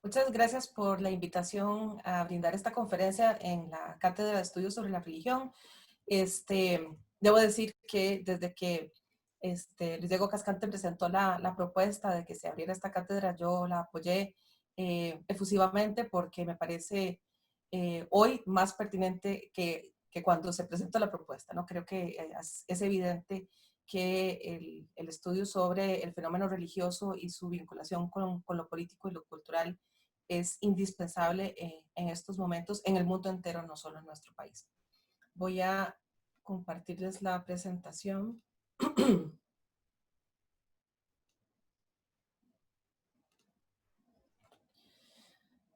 Muchas gracias por la invitación a brindar esta conferencia en la Cátedra de Estudios sobre la Religión. Debo decir que desde que Luis Diego Cascante presentó la propuesta de que se abriera esta cátedra, yo la apoyé efusivamente porque me parece hoy más pertinente que cuando se presentó la propuesta, ¿no? Creo que es evidente que el estudio sobre el fenómeno religioso y su vinculación con lo político y lo cultural es indispensable en estos momentos en el mundo entero, no solo en nuestro país. Voy a compartirles la presentación.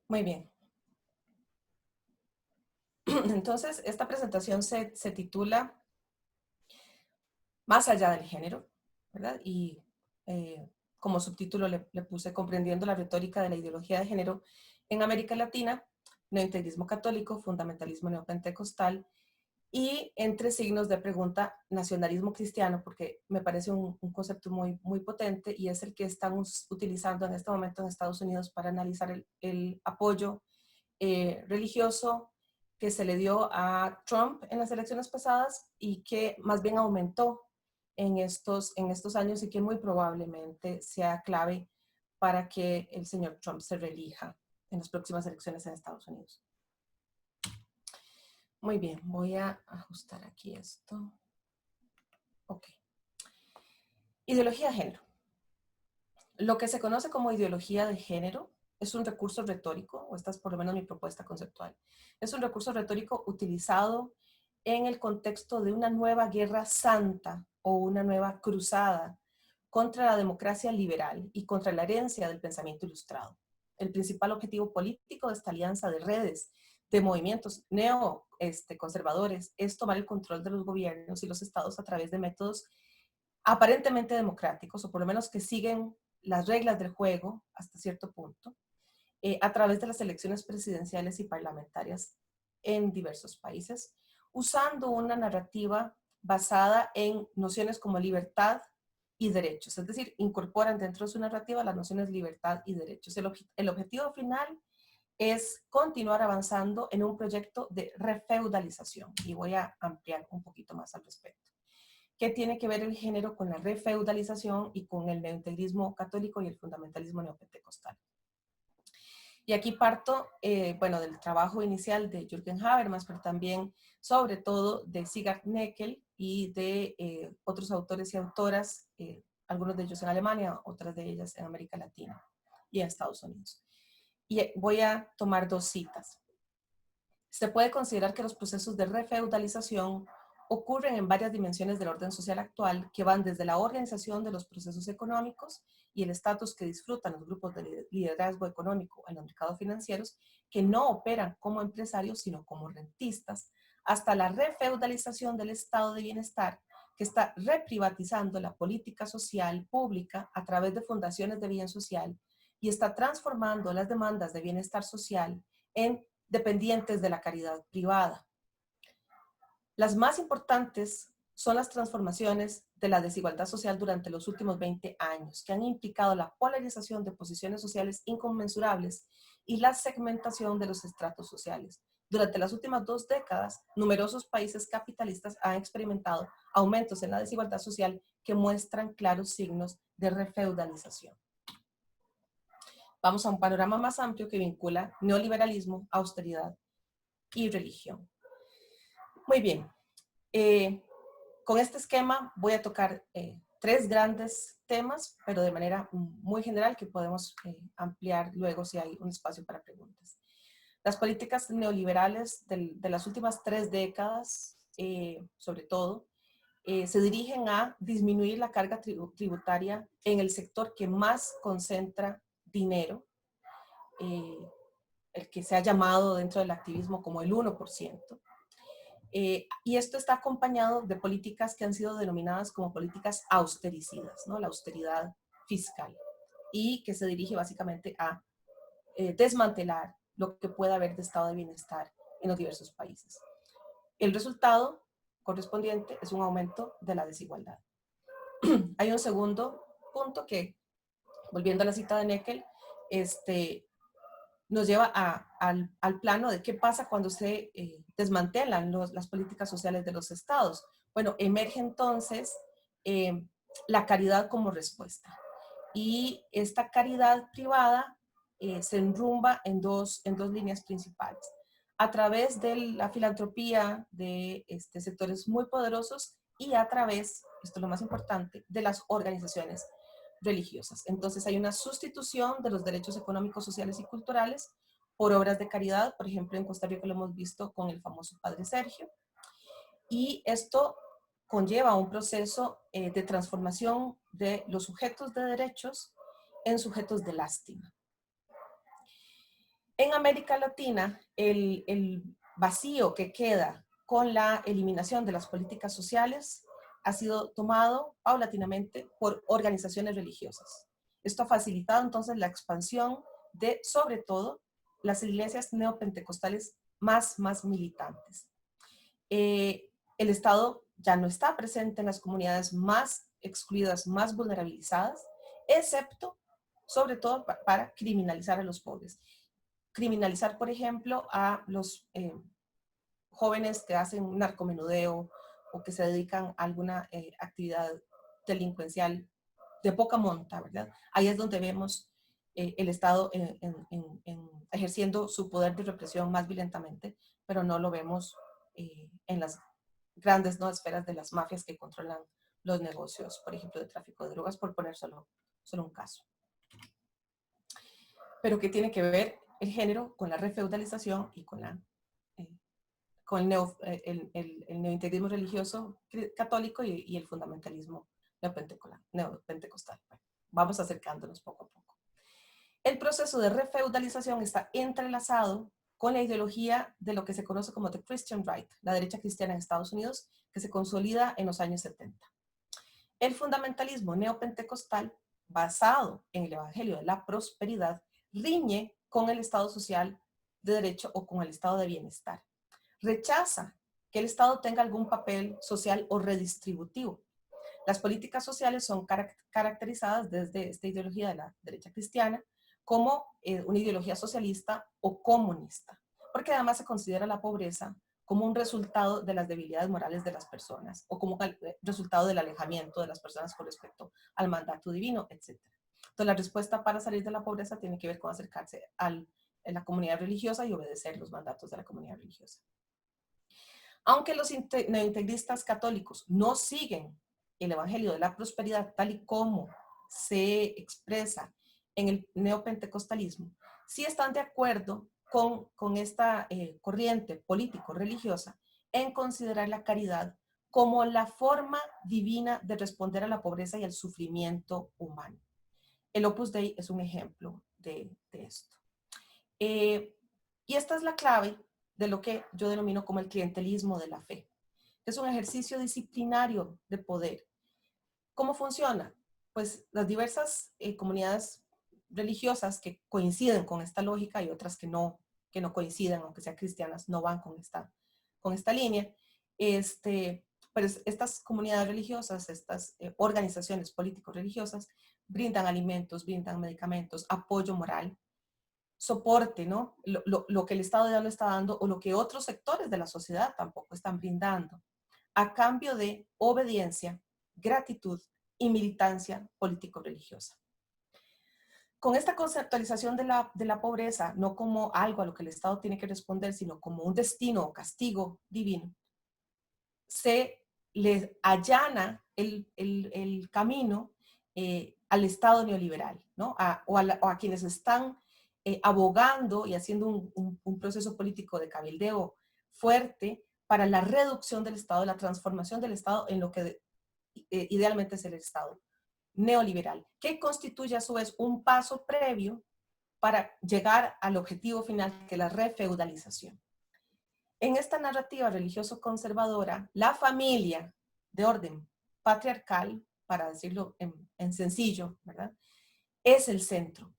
Muy bien. Entonces, esta presentación se titula Más allá del género, ¿verdad? Y como subtítulo le puse Comprendiendo la retórica de la ideología de género en América Latina, neointegrismo católico, fundamentalismo neopentecostal y entre signos de pregunta, nacionalismo cristiano, porque me parece un concepto muy potente y es el que estamos utilizando en este momento en Estados Unidos para analizar el apoyo religioso que se le dio a Trump en las elecciones pasadas y que más bien aumentó en estos años y que muy probablemente sea clave para que el señor Trump se reelija en las próximas elecciones en Estados Unidos. Muy bien, voy a ajustar aquí esto. Ok. Ideología de género. Lo que se conoce como ideología de género es un recurso retórico, o esta es por lo menos mi propuesta conceptual. Es un recurso retórico utilizado en el contexto de una nueva guerra santa o una nueva cruzada contra la democracia liberal y contra la herencia del pensamiento ilustrado. El principal objetivo político de esta alianza de redes de movimientos neoconservadores es tomar el control de los gobiernos y los estados a través de métodos aparentemente democráticos, o por lo menos que siguen las reglas del juego hasta cierto punto, a través de las elecciones presidenciales y parlamentarias en diversos países, usando una narrativa basada en nociones como libertad y derechos, es decir, incorporan dentro de su narrativa las nociones libertad y derechos. El objetivo final es continuar avanzando en un proyecto de refeudalización, y voy a ampliar un poquito más al respecto. ¿Qué tiene que ver el género con la refeudalización y con el neointegrismo católico y el fundamentalismo neopentecostal? Y aquí parto, del trabajo inicial de Jürgen Habermas, pero también, sobre todo, de Sigrid Neckel y de otros autores y autoras, algunos de ellos en Alemania, otras de ellas en América Latina y en Estados Unidos. Y voy a tomar dos citas. Se puede considerar que los procesos de refeudalización ocurren en varias dimensiones del orden social actual, que van desde la organización de los procesos económicos y el estatus que disfrutan los grupos de liderazgo económico en los mercados financieros, que no operan como empresarios, sino como rentistas, hasta la refeudalización del estado de bienestar, que está reprivatizando la política social pública a través de fundaciones de bien social y está transformando las demandas de bienestar social en dependientes de la caridad privada. Las más importantes son las transformaciones de la desigualdad social durante los últimos 20 años, que han implicado la polarización de posiciones sociales inconmensurables y la segmentación de los estratos sociales. Durante las últimas 2 décadas, numerosos países capitalistas han experimentado aumentos en la desigualdad social que muestran claros signos de refeudalización. Vamos a un panorama más amplio que vincula neoliberalismo, austeridad y religión. Muy bien. Con este esquema voy a tocar 3 grandes temas, pero de manera muy general que podemos ampliar luego si hay un espacio para preguntas. Las políticas neoliberales de las últimas 3 décadas, sobre todo, se dirigen a disminuir la carga tributaria en el sector que más concentra dinero, el que se ha llamado dentro del activismo como el 1%. Y esto está acompañado de políticas que han sido denominadas como políticas austericidas, ¿no? La austeridad fiscal, y que se dirige básicamente a desmantelar lo que pueda haber de estado de bienestar en los diversos países. El resultado correspondiente es un aumento de la desigualdad. Hay un segundo punto que, volviendo a la cita de Neckel, nos lleva al plano de qué pasa cuando se desmantelan las políticas sociales de los estados. Bueno, emerge entonces la caridad como respuesta. Y esta caridad privada se enrumba en dos líneas principales. A través de la filantropía de sectores muy poderosos y a través, esto es lo más importante, de las organizaciones religiosas. Entonces hay una sustitución de los derechos económicos, sociales y culturales por obras de caridad. Por ejemplo, en Costa Rica lo hemos visto con el famoso Padre Sergio. Y esto conlleva un proceso de transformación de los sujetos de derechos en sujetos de lástima. En América Latina, el vacío que queda con la eliminación de las políticas sociales ha sido tomado paulatinamente por organizaciones religiosas. Esto ha facilitado entonces la expansión de, sobre todo, las iglesias neopentecostales más militantes. El Estado ya no está presente en las comunidades más excluidas, más vulnerabilizadas, excepto, sobre todo, para criminalizar a los pobres. Criminalizar, por ejemplo, a los jóvenes que hacen narcomenudeo o que se dedican a alguna actividad delincuencial de poca monta, ¿verdad? Ahí es donde vemos el Estado ejerciendo su poder de represión más violentamente, pero no lo vemos en las grandes esferas de las mafias que controlan los negocios, por ejemplo, de tráfico de drogas, por poner solo un caso. Pero ¿qué tiene que ver el género con la refeudalización y con el neointegrismo religioso católico y el fundamentalismo neopentecostal? Bueno, vamos acercándonos poco a poco. El proceso de refeudalización está entrelazado con la ideología de lo que se conoce como The Christian Right, la derecha cristiana en Estados Unidos, que se consolida en los años 70. El fundamentalismo neopentecostal, basado en el evangelio de la prosperidad, riñe con el Estado social de derecho o con el Estado de bienestar. Rechaza que el Estado tenga algún papel social o redistributivo. Las políticas sociales son caracterizadas desde esta ideología de la derecha cristiana como una ideología socialista o comunista, porque además se considera la pobreza como un resultado de las debilidades morales de las personas o como resultado del alejamiento de las personas con respecto al mandato divino, etc. Entonces, la respuesta para salir de la pobreza tiene que ver con acercarse a la comunidad religiosa y obedecer los mandatos de la comunidad religiosa. Aunque los neointegristas católicos no siguen el evangelio de la prosperidad tal y como se expresa en el neopentecostalismo, sí están de acuerdo con esta corriente político-religiosa en considerar la caridad como la forma divina de responder a la pobreza y al sufrimiento humano. El Opus Dei es un ejemplo de esto. Y esta es la clave de lo que yo denomino como el clientelismo de la fe. Es un ejercicio disciplinario de poder. ¿Cómo funciona? Pues las diversas comunidades religiosas que coinciden con esta lógica y otras que no coinciden, aunque sean cristianas, no van con esta línea. Pues estas comunidades religiosas, estas organizaciones político-religiosas, brindan alimentos, brindan medicamentos, apoyo moral, soporte, ¿no? Lo que el Estado ya no está dando o lo que otros sectores de la sociedad tampoco están brindando, a cambio de obediencia, gratitud y militancia político-religiosa. Con esta conceptualización de la pobreza, no como algo a lo que el Estado tiene que responder, sino como un destino o castigo divino, se le allana el camino al Estado neoliberal, ¿no? O a quienes están abogando y haciendo un proceso político de cabildeo fuerte para la reducción del Estado, la transformación del Estado en lo que idealmente es el Estado neoliberal, que constituye a su vez un paso previo para llegar al objetivo final, que es la refeudalización. En esta narrativa religioso-conservadora, la familia de orden patriarcal, para decirlo en sencillo, ¿verdad?, es el centro.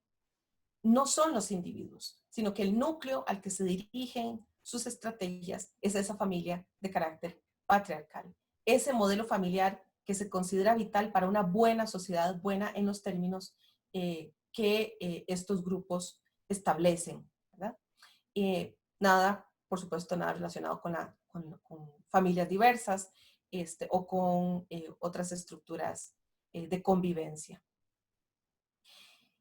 No son los individuos, sino que el núcleo al que se dirigen sus estrategias es esa familia de carácter patriarcal. Ese modelo familiar que se considera vital para una buena sociedad, buena en los términos que estos grupos establecen Nada, por supuesto, nada relacionado con familias diversas o con otras estructuras de convivencia.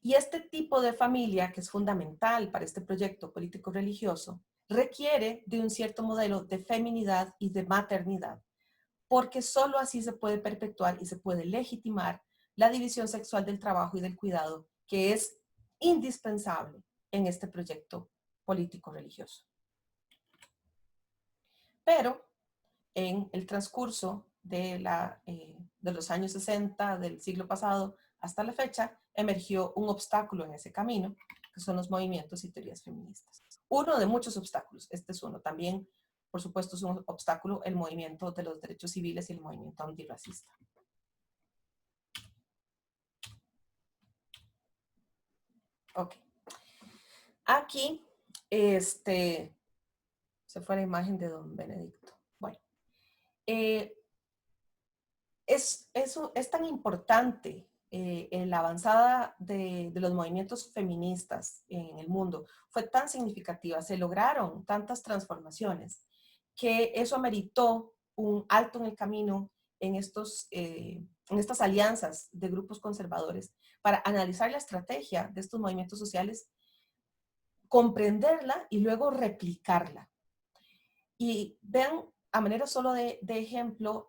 Y este tipo de familia, que es fundamental para este proyecto político-religioso, requiere de un cierto modelo de feminidad y de maternidad, porque solo así se puede perpetuar y se puede legitimar la división sexual del trabajo y del cuidado, que es indispensable en este proyecto político-religioso. Pero en el transcurso de los años 60 del siglo pasado hasta la fecha, emergió un obstáculo en ese camino, que son los movimientos y teorías feministas. Uno de muchos obstáculos, este es uno. También, por supuesto, es un obstáculo el movimiento de los derechos civiles y el movimiento antirracista. Ok. Aquí, se fue la imagen de don Benedicto. Bueno, es tan importante la avanzada de los movimientos feministas en el mundo, fue tan significativa, se lograron tantas transformaciones, que eso ameritó un alto en el camino en estas alianzas de grupos conservadores para analizar la estrategia de estos movimientos sociales, comprenderla y luego replicarla. Y vean, a manera solo de ejemplo,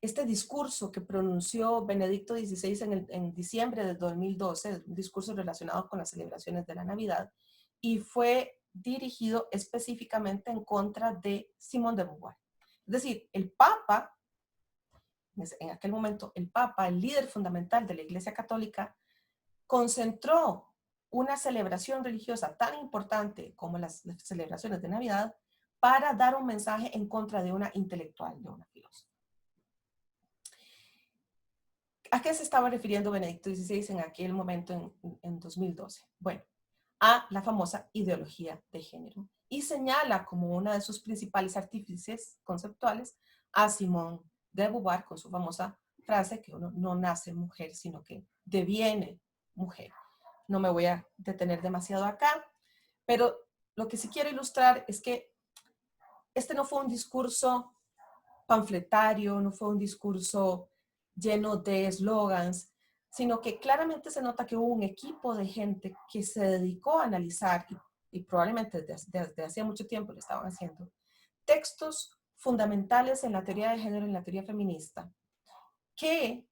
este discurso que pronunció Benedicto XVI en diciembre de 2012, un discurso relacionado con las celebraciones de la Navidad, y fue dirigido específicamente en contra de Simone de Beauvoir. Es decir, el Papa, en aquel momento, el Papa, el líder fundamental de la Iglesia Católica, concentró una celebración religiosa tan importante como las celebraciones de Navidad para dar un mensaje en contra de una intelectual, de una filósofa. ¿A qué se estaba refiriendo Benedicto XVI en aquel momento, en 2012? Bueno, a la famosa ideología de género, y señala como una de sus principales artífices conceptuales a Simone de Beauvoir con su famosa frase que uno no nace mujer, sino que deviene mujer. No me voy a detener demasiado acá, pero lo que sí quiero ilustrar es que este no fue un discurso panfletario, no fue un discurso lleno de eslogans, sino que claramente se nota que hubo un equipo de gente que se dedicó a analizar, y probablemente desde hacía mucho tiempo lo estaban haciendo, textos fundamentales en la teoría de género, en la teoría feminista, que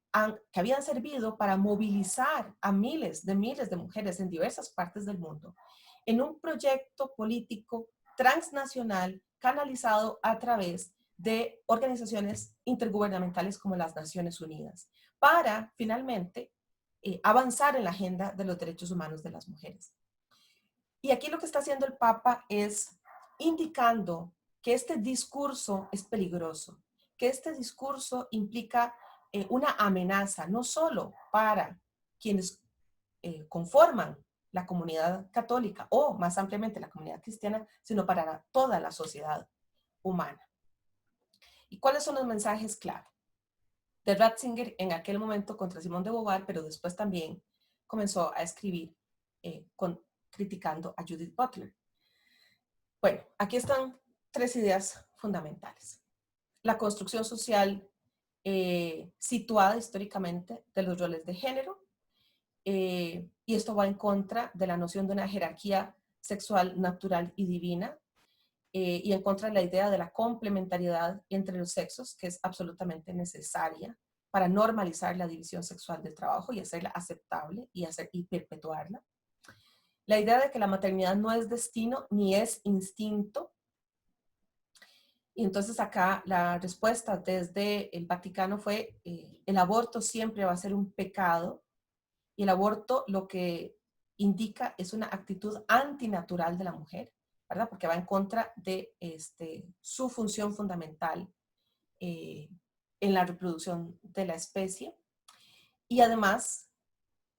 habían servido para movilizar a miles de mujeres en diversas partes del mundo en un proyecto político transnacional canalizado a través de organizaciones intergubernamentales como las Naciones Unidas, para finalmente avanzar en la agenda de los derechos humanos de las mujeres. Y aquí lo que está haciendo el Papa es indicando que este discurso es peligroso, que este discurso implica una amenaza, no solo para quienes conforman la comunidad católica o más ampliamente la comunidad cristiana, sino para toda la sociedad humana. ¿Y cuáles son los mensajes clave? De Ratzinger en aquel momento contra Simone de Beauvoir, pero después también comenzó a escribir criticando a Judith Butler. Bueno, aquí están tres ideas fundamentales. La construcción social situada históricamente de los roles de género, y esto va en contra de la noción de una jerarquía sexual natural y divina, y en contra de la idea de la complementariedad entre los sexos, que es absolutamente necesaria para normalizar la división sexual del trabajo y hacerla aceptable y perpetuarla. La idea de que la maternidad no es destino ni es instinto. Y entonces acá la respuesta desde el Vaticano fue el aborto siempre va a ser un pecado, y el aborto lo que indica es una actitud antinatural de la mujer, ¿verdad? Porque va en contra de su función fundamental en la reproducción de la especie. Y además,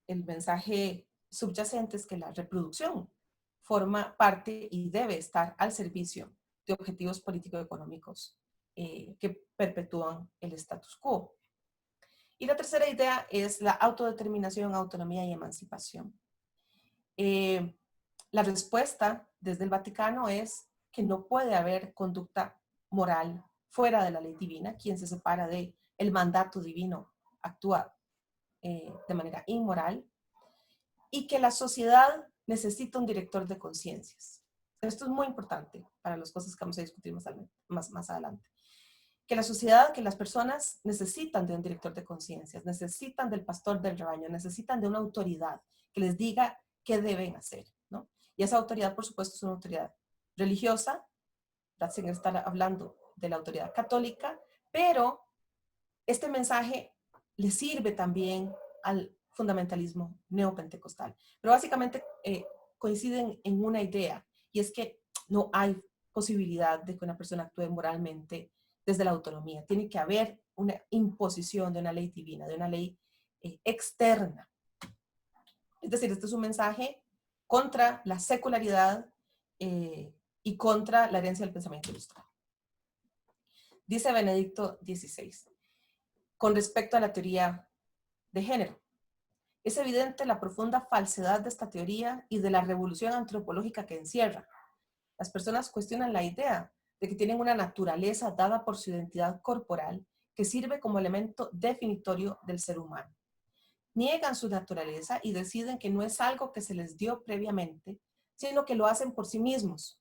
el mensaje subyacente es que la reproducción forma parte y debe estar al servicio de objetivos político-económicos que perpetúan el status quo. Y la tercera idea es la autodeterminación, autonomía y emancipación. La respuesta desde el Vaticano es que no puede haber conducta moral fuera de la ley divina. Quien se separa del mandato divino actúa de manera inmoral, y que la sociedad necesita un director de conciencias. Esto es muy importante para las cosas que vamos a discutir más adelante. Que la sociedad, que las personas necesitan de un director de conciencias, necesitan del pastor del rebaño, necesitan de una autoridad que les diga qué deben hacer, ¿no? Y esa autoridad, por supuesto, es una autoridad religiosa. Ratzinger está hablando de la autoridad católica, pero este mensaje le sirve también al fundamentalismo neopentecostal. Pero básicamente coinciden en una idea, y es que no hay posibilidad de que una persona actúe moralmente desde la autonomía. Tiene que haber una imposición de una ley divina, de una ley externa. Es decir, este es un mensaje contra la secularidad y contra la herencia del pensamiento ilustrado. Dice Benedicto XVI, con respecto a la teoría de género: es evidente la profunda falsedad de esta teoría y de la revolución antropológica que encierra. Las personas cuestionan la idea de que tienen una naturaleza dada por su identidad corporal que sirve como elemento definitorio del ser humano. Niegan su naturaleza y deciden que no es algo que se les dio previamente, sino que lo hacen por sí mismos.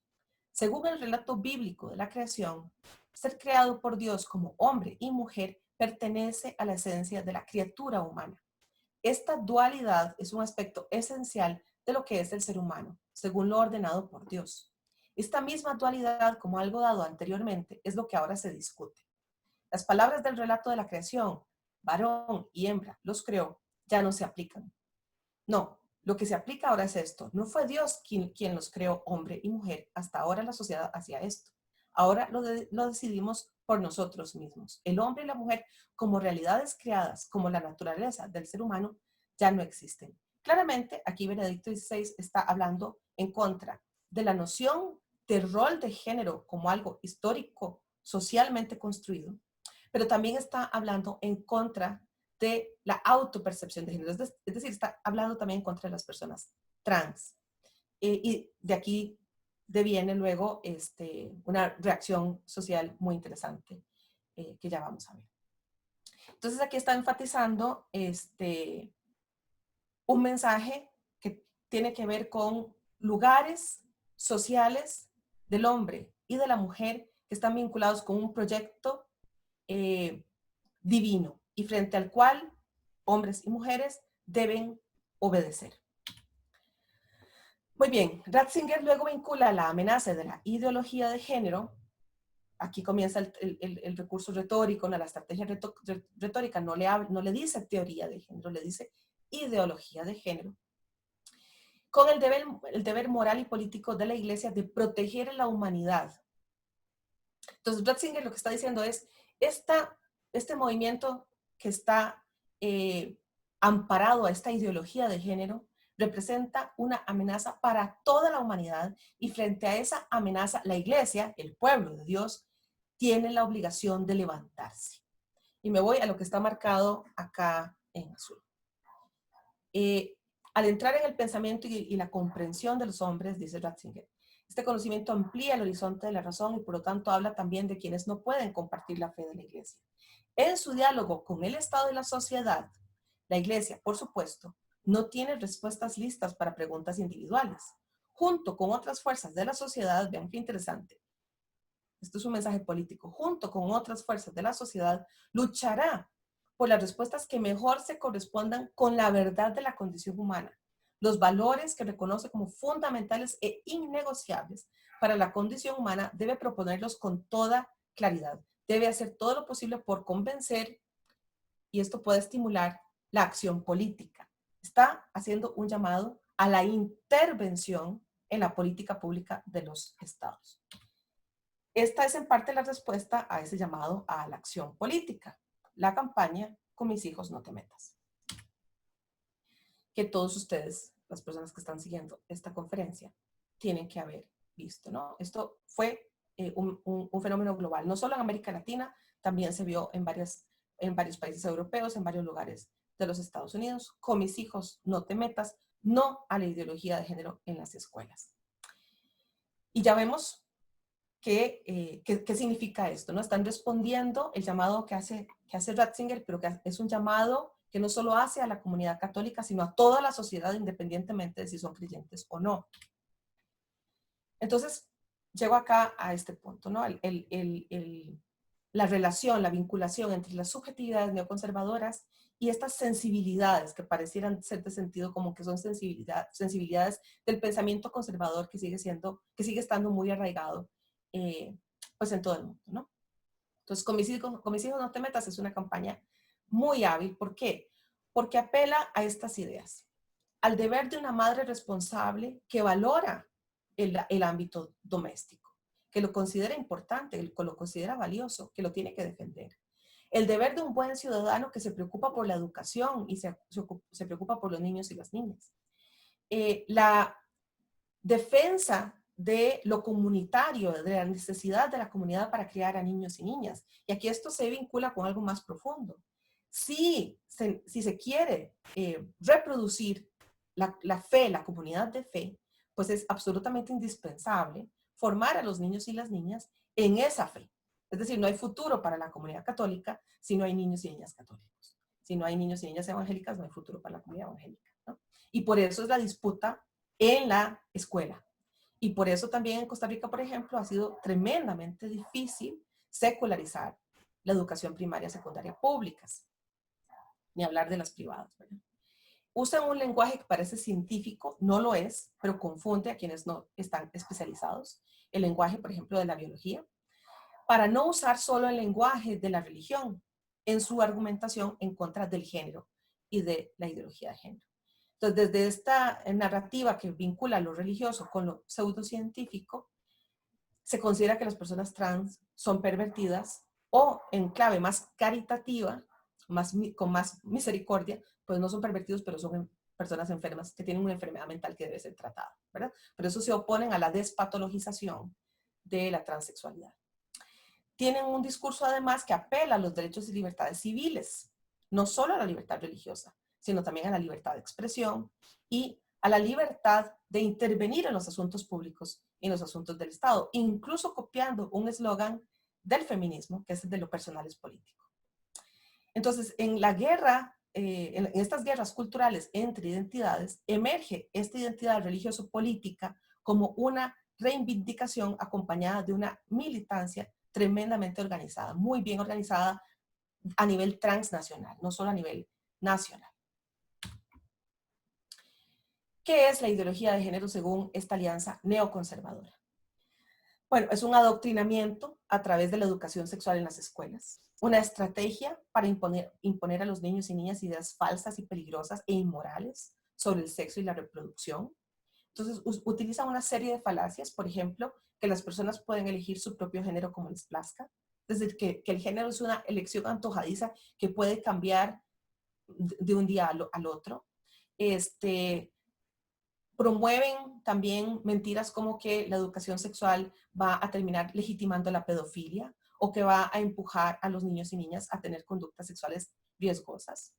Según el relato bíblico de la creación, ser creado por Dios como hombre y mujer pertenece a la esencia de la criatura humana. Esta dualidad es un aspecto esencial de lo que es el ser humano, según lo ordenado por Dios. Esta misma dualidad, como algo dado anteriormente, es lo que ahora se discute. Las palabras del relato de la creación, varón y hembra los creó, ya no se aplican. No, lo que se aplica ahora es esto. No fue Dios quien los creó hombre y mujer. Hasta ahora la sociedad hacía esto. Ahora lo decidimos por nosotros mismos. El hombre y la mujer, como realidades creadas, como la naturaleza del ser humano, ya no existen. Claramente, aquí Benedicto XVI está hablando en contra de la noción de rol de género como algo histórico, socialmente construido, pero también está hablando en contra de la autopercepción de género. Es decir, está hablando también en contra de las personas trans. Y de aquí deviene luego una reacción social muy interesante que ya vamos a ver. Entonces aquí está enfatizando un mensaje que tiene que ver con lugares sociales del hombre y de la mujer que están vinculados con un proyecto divino y frente al cual hombres y mujeres deben obedecer. Muy bien, Ratzinger luego vincula la amenaza de la ideología de género. Aquí comienza el recurso retórico, la estrategia retórica, no le dice teoría de género, le dice ideología de género, con el deber moral y político de la Iglesia de proteger a la humanidad. Entonces, Ratzinger lo que está diciendo es, este movimiento que está amparado a esta ideología de género representa una amenaza para toda la humanidad, y frente a esa amenaza, la Iglesia, el pueblo de Dios, tiene la obligación de levantarse. Y me voy a lo que está marcado acá en azul. Al entrar en el pensamiento y la comprensión de los hombres, dice Ratzinger, este conocimiento amplía el horizonte de la razón y por lo tanto habla también de quienes no pueden compartir la fe de la Iglesia. En su diálogo con el Estado y la sociedad, la Iglesia, por supuesto, no tiene respuestas listas para preguntas individuales. Junto con otras fuerzas de la sociedad, vean qué interesante, esto es un mensaje político, junto con otras fuerzas de la sociedad, luchará por las respuestas que mejor se correspondan con la verdad de la condición humana, los valores que reconoce como fundamentales e innegociables para la condición humana. Debe proponerlos con toda claridad, debe hacer todo lo posible por convencer, y esto puede estimular la acción política. Está haciendo un llamado a la intervención en la política pública de los estados. Esta es en parte la respuesta a ese llamado a la acción política, la campaña Con mis hijos no te metas, que todos ustedes, las personas que están siguiendo esta conferencia, tienen que haber visto, ¿no? Esto fue un fenómeno global, no solo en América Latina, también se vio en varios países europeos, en varios lugares de los Estados Unidos. Con mis hijos no te metas no a la ideología de género en las escuelas. Y ya vemos qué significa esto, ¿no? Están respondiendo el llamado que hace Ratzinger, pero que es un llamado que no solo hace a la comunidad católica, sino a toda la sociedad, independientemente de si son creyentes o no. Entonces, llego acá a este punto, ¿no? La relación, la vinculación entre las subjetividades neoconservadoras y estas sensibilidades que parecieran ser de sentido común, que son sensibilidades del pensamiento conservador que sigue estando muy arraigado, pues en todo el mundo, ¿no? Entonces, con mis hijos no te metas es una campaña muy hábil. ¿Por qué? Porque apela a estas ideas. Al deber de una madre responsable que valora el ámbito doméstico, que lo considera importante, que lo considera valioso, que lo tiene que defender. El deber de un buen ciudadano que se preocupa por la educación y se preocupa por los niños y las niñas. La defensa de lo comunitario, de la necesidad de la comunidad para criar a niños y niñas. Y aquí esto se vincula con algo más profundo. Si se quiere reproducir la fe, la comunidad de fe, pues es absolutamente indispensable formar a los niños y las niñas en esa fe. Es decir, no hay futuro para la comunidad católica si no hay niños y niñas católicos. Si no hay niños y niñas evangélicas, no hay futuro para la comunidad evangélica, ¿no? Y por eso es la disputa en la escuela. Y por eso también en Costa Rica, por ejemplo, ha sido tremendamente difícil secularizar la educación primaria y secundaria públicas, ni hablar de las privadas, ¿verdad? Usan un lenguaje que parece científico, no lo es, pero confunde a quienes no están especializados. El lenguaje, por ejemplo, de la biología, para no usar solo el lenguaje de la religión en su argumentación en contra del género y de la ideología de género. Entonces, desde esta narrativa que vincula lo religioso con lo pseudocientífico, se considera que las personas trans son pervertidas o en clave más caritativa, con más misericordia, pues no son pervertidos, pero son personas enfermas que tienen una enfermedad mental que debe ser tratada, ¿verdad? Por eso se oponen a la despatologización de la transexualidad. Tienen un discurso además que apela a los derechos y libertades civiles, no solo a la libertad religiosa, sino también a la libertad de expresión y a la libertad de intervenir en los asuntos públicos y en los asuntos del Estado, incluso copiando un eslogan del feminismo, que es de lo personal es político. Entonces, en la guerra, en estas guerras culturales entre identidades, emerge esta identidad religioso-política como una reivindicación acompañada de una militancia tremendamente organizada, muy bien organizada a nivel transnacional, no solo a nivel nacional. ¿Qué es la ideología de género según esta alianza neoconservadora? Bueno, es un adoctrinamiento a través de la educación sexual en las escuelas, una estrategia para imponer a los niños y niñas ideas falsas y peligrosas e inmorales sobre el sexo y la reproducción. Entonces, utiliza una serie de falacias, por ejemplo, que las personas pueden elegir su propio género como les plazca, es decir, que el género es una elección antojadiza que puede cambiar de un día al otro. Promueven también mentiras como que la educación sexual va a terminar legitimando la pedofilia o que va a empujar a los niños y niñas a tener conductas sexuales riesgosas.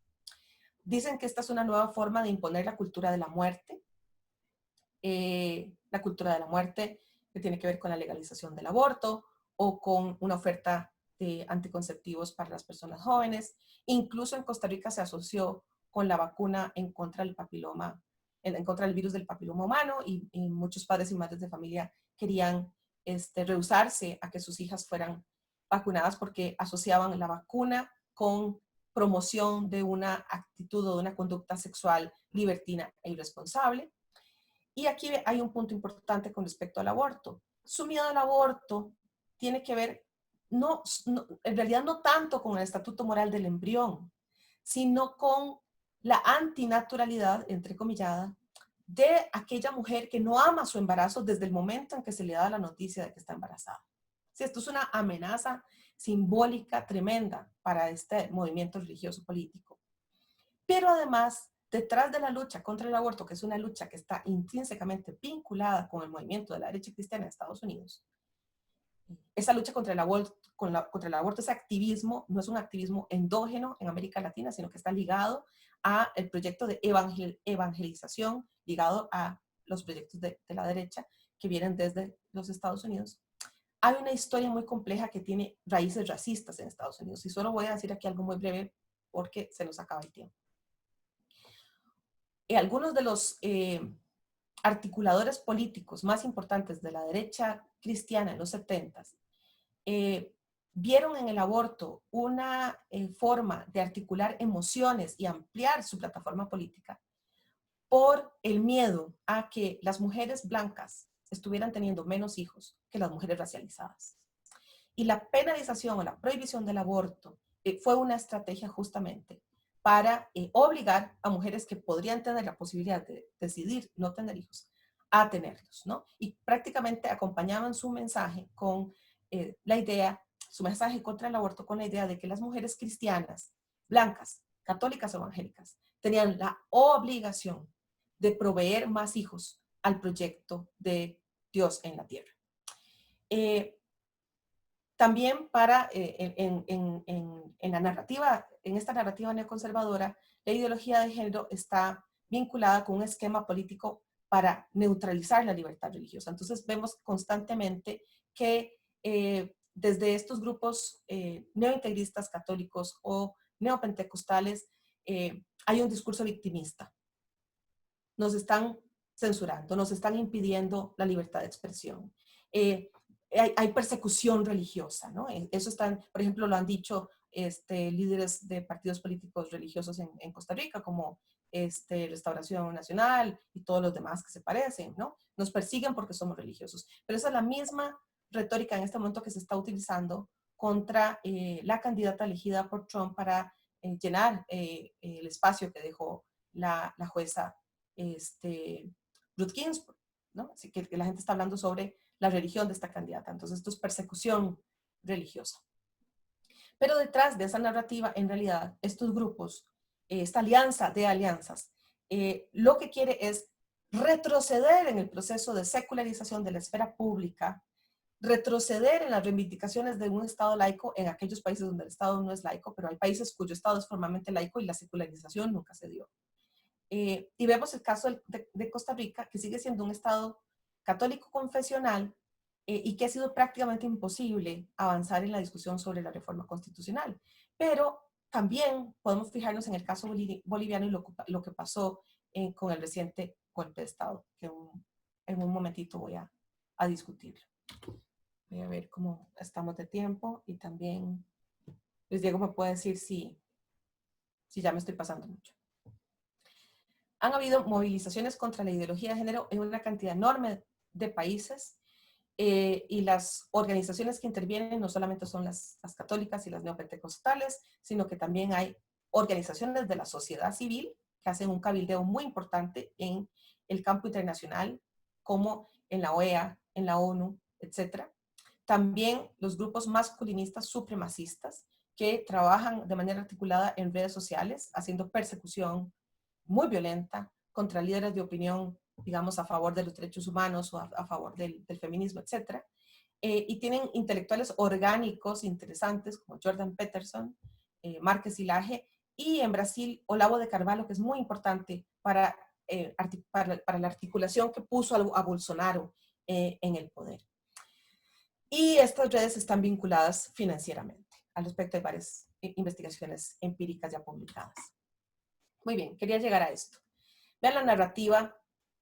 Dicen que esta es una nueva forma de imponer la cultura de la muerte. La cultura de la muerte que tiene que ver con la legalización del aborto o con una oferta de anticonceptivos para las personas jóvenes. Incluso en Costa Rica se asoció con la vacuna en contra del papiloma, en contra del virus del papiloma humano y muchos padres y madres de familia querían rehusarse a que sus hijas fueran vacunadas porque asociaban la vacuna con promoción de una actitud o de una conducta sexual libertina e irresponsable. Y aquí hay un punto importante con respecto al aborto. Su miedo al aborto tiene que ver, en realidad no tanto con el estatuto moral del embrión, sino con la antinaturalidad, entrecomillada, de aquella mujer que no ama su embarazo desde el momento en que se le da la noticia de que está embarazada. Sí, esto es una amenaza simbólica tremenda para este movimiento religioso político. Pero además, detrás de la lucha contra el aborto, que es una lucha que está intrínsecamente vinculada con el movimiento de la derecha cristiana en Estados Unidos, esa lucha contra el aborto, contra el aborto, ese activismo, no es un activismo endógeno en América Latina, sino que está ligado a el proyecto de evangelización, ligado a los proyectos de la derecha que vienen desde los Estados Unidos. Hay una historia muy compleja que tiene raíces racistas en Estados Unidos. Y solo voy a decir aquí algo muy breve porque se nos acaba el tiempo. Algunos de los articuladores políticos más importantes de la derecha cristiana en los 70 vieron en el aborto una forma de articular emociones y ampliar su plataforma política por el miedo a que las mujeres blancas estuvieran teniendo menos hijos que las mujeres racializadas. Y la penalización o la prohibición del aborto fue una estrategia justamente para obligar a mujeres que podrían tener la posibilidad de decidir no tener hijos a tenerlos, ¿no? Y prácticamente acompañaban su mensaje con la idea, su mensaje contra el aborto con la idea de que las mujeres cristianas, blancas, católicas o evangélicas, tenían la obligación de proveer más hijos al proyecto de Dios en la tierra. También para, en la narrativa, en esta narrativa neoconservadora, la ideología de género está vinculada con un esquema político para neutralizar la libertad religiosa. Entonces vemos constantemente que desde estos grupos neointegristas católicos o neopentecostales hay un discurso victimista. Nos están censurando, nos están impidiendo la libertad de expresión. Hay persecución religiosa, ¿no? Eso están, por ejemplo, lo han dicho líderes de partidos políticos religiosos en Costa Rica, como Restauración Nacional y todos los demás que se parecen, ¿no? Nos persiguen porque somos religiosos. Pero esa es la misma retórica en este momento que se está utilizando contra la candidata elegida por Trump para llenar el espacio que dejó la jueza Ruth Ginsburg, ¿no? Así que la gente está hablando sobre la religión de esta candidata. Entonces, esto es persecución religiosa. Pero detrás de esa narrativa, en realidad, estos grupos, esta alianza de alianzas, lo que quiere es retroceder en el proceso de secularización de la esfera pública, retroceder en las reivindicaciones de un Estado laico en aquellos países donde el Estado no es laico, pero hay países cuyo Estado es formalmente laico y la secularización nunca se dio. Y vemos el caso de Costa Rica, que sigue siendo un Estado católico confesional y que ha sido prácticamente imposible avanzar en la discusión sobre la reforma constitucional. Pero también podemos fijarnos en el caso boliviano y lo que pasó con el reciente golpe de Estado, que en un momentito voy a discutirlo. Voy a ver cómo estamos de tiempo y también Luis Diego me puede decir si ya me estoy pasando mucho. Han habido movilizaciones contra la ideología de género en una cantidad enorme de países y las organizaciones que intervienen no solamente son las católicas y las neopentecostales, sino que también hay organizaciones de la sociedad civil que hacen un cabildeo muy importante en el campo internacional, como en la OEA, en la ONU, etc. También los grupos masculinistas supremacistas que trabajan de manera articulada en redes sociales, haciendo persecución muy violenta contra líderes de opinión, digamos, a favor de los derechos humanos o a favor del feminismo, etc. Y tienen intelectuales orgánicos interesantes como Jordan Peterson, Marques Silage, y en Brasil, Olavo de Carvalho, que es muy importante para la articulación que puso a Bolsonaro en el poder. Y estas redes están vinculadas financieramente. Al respecto hay varias investigaciones empíricas ya publicadas. Muy bien, quería llegar a esto. Vean la narrativa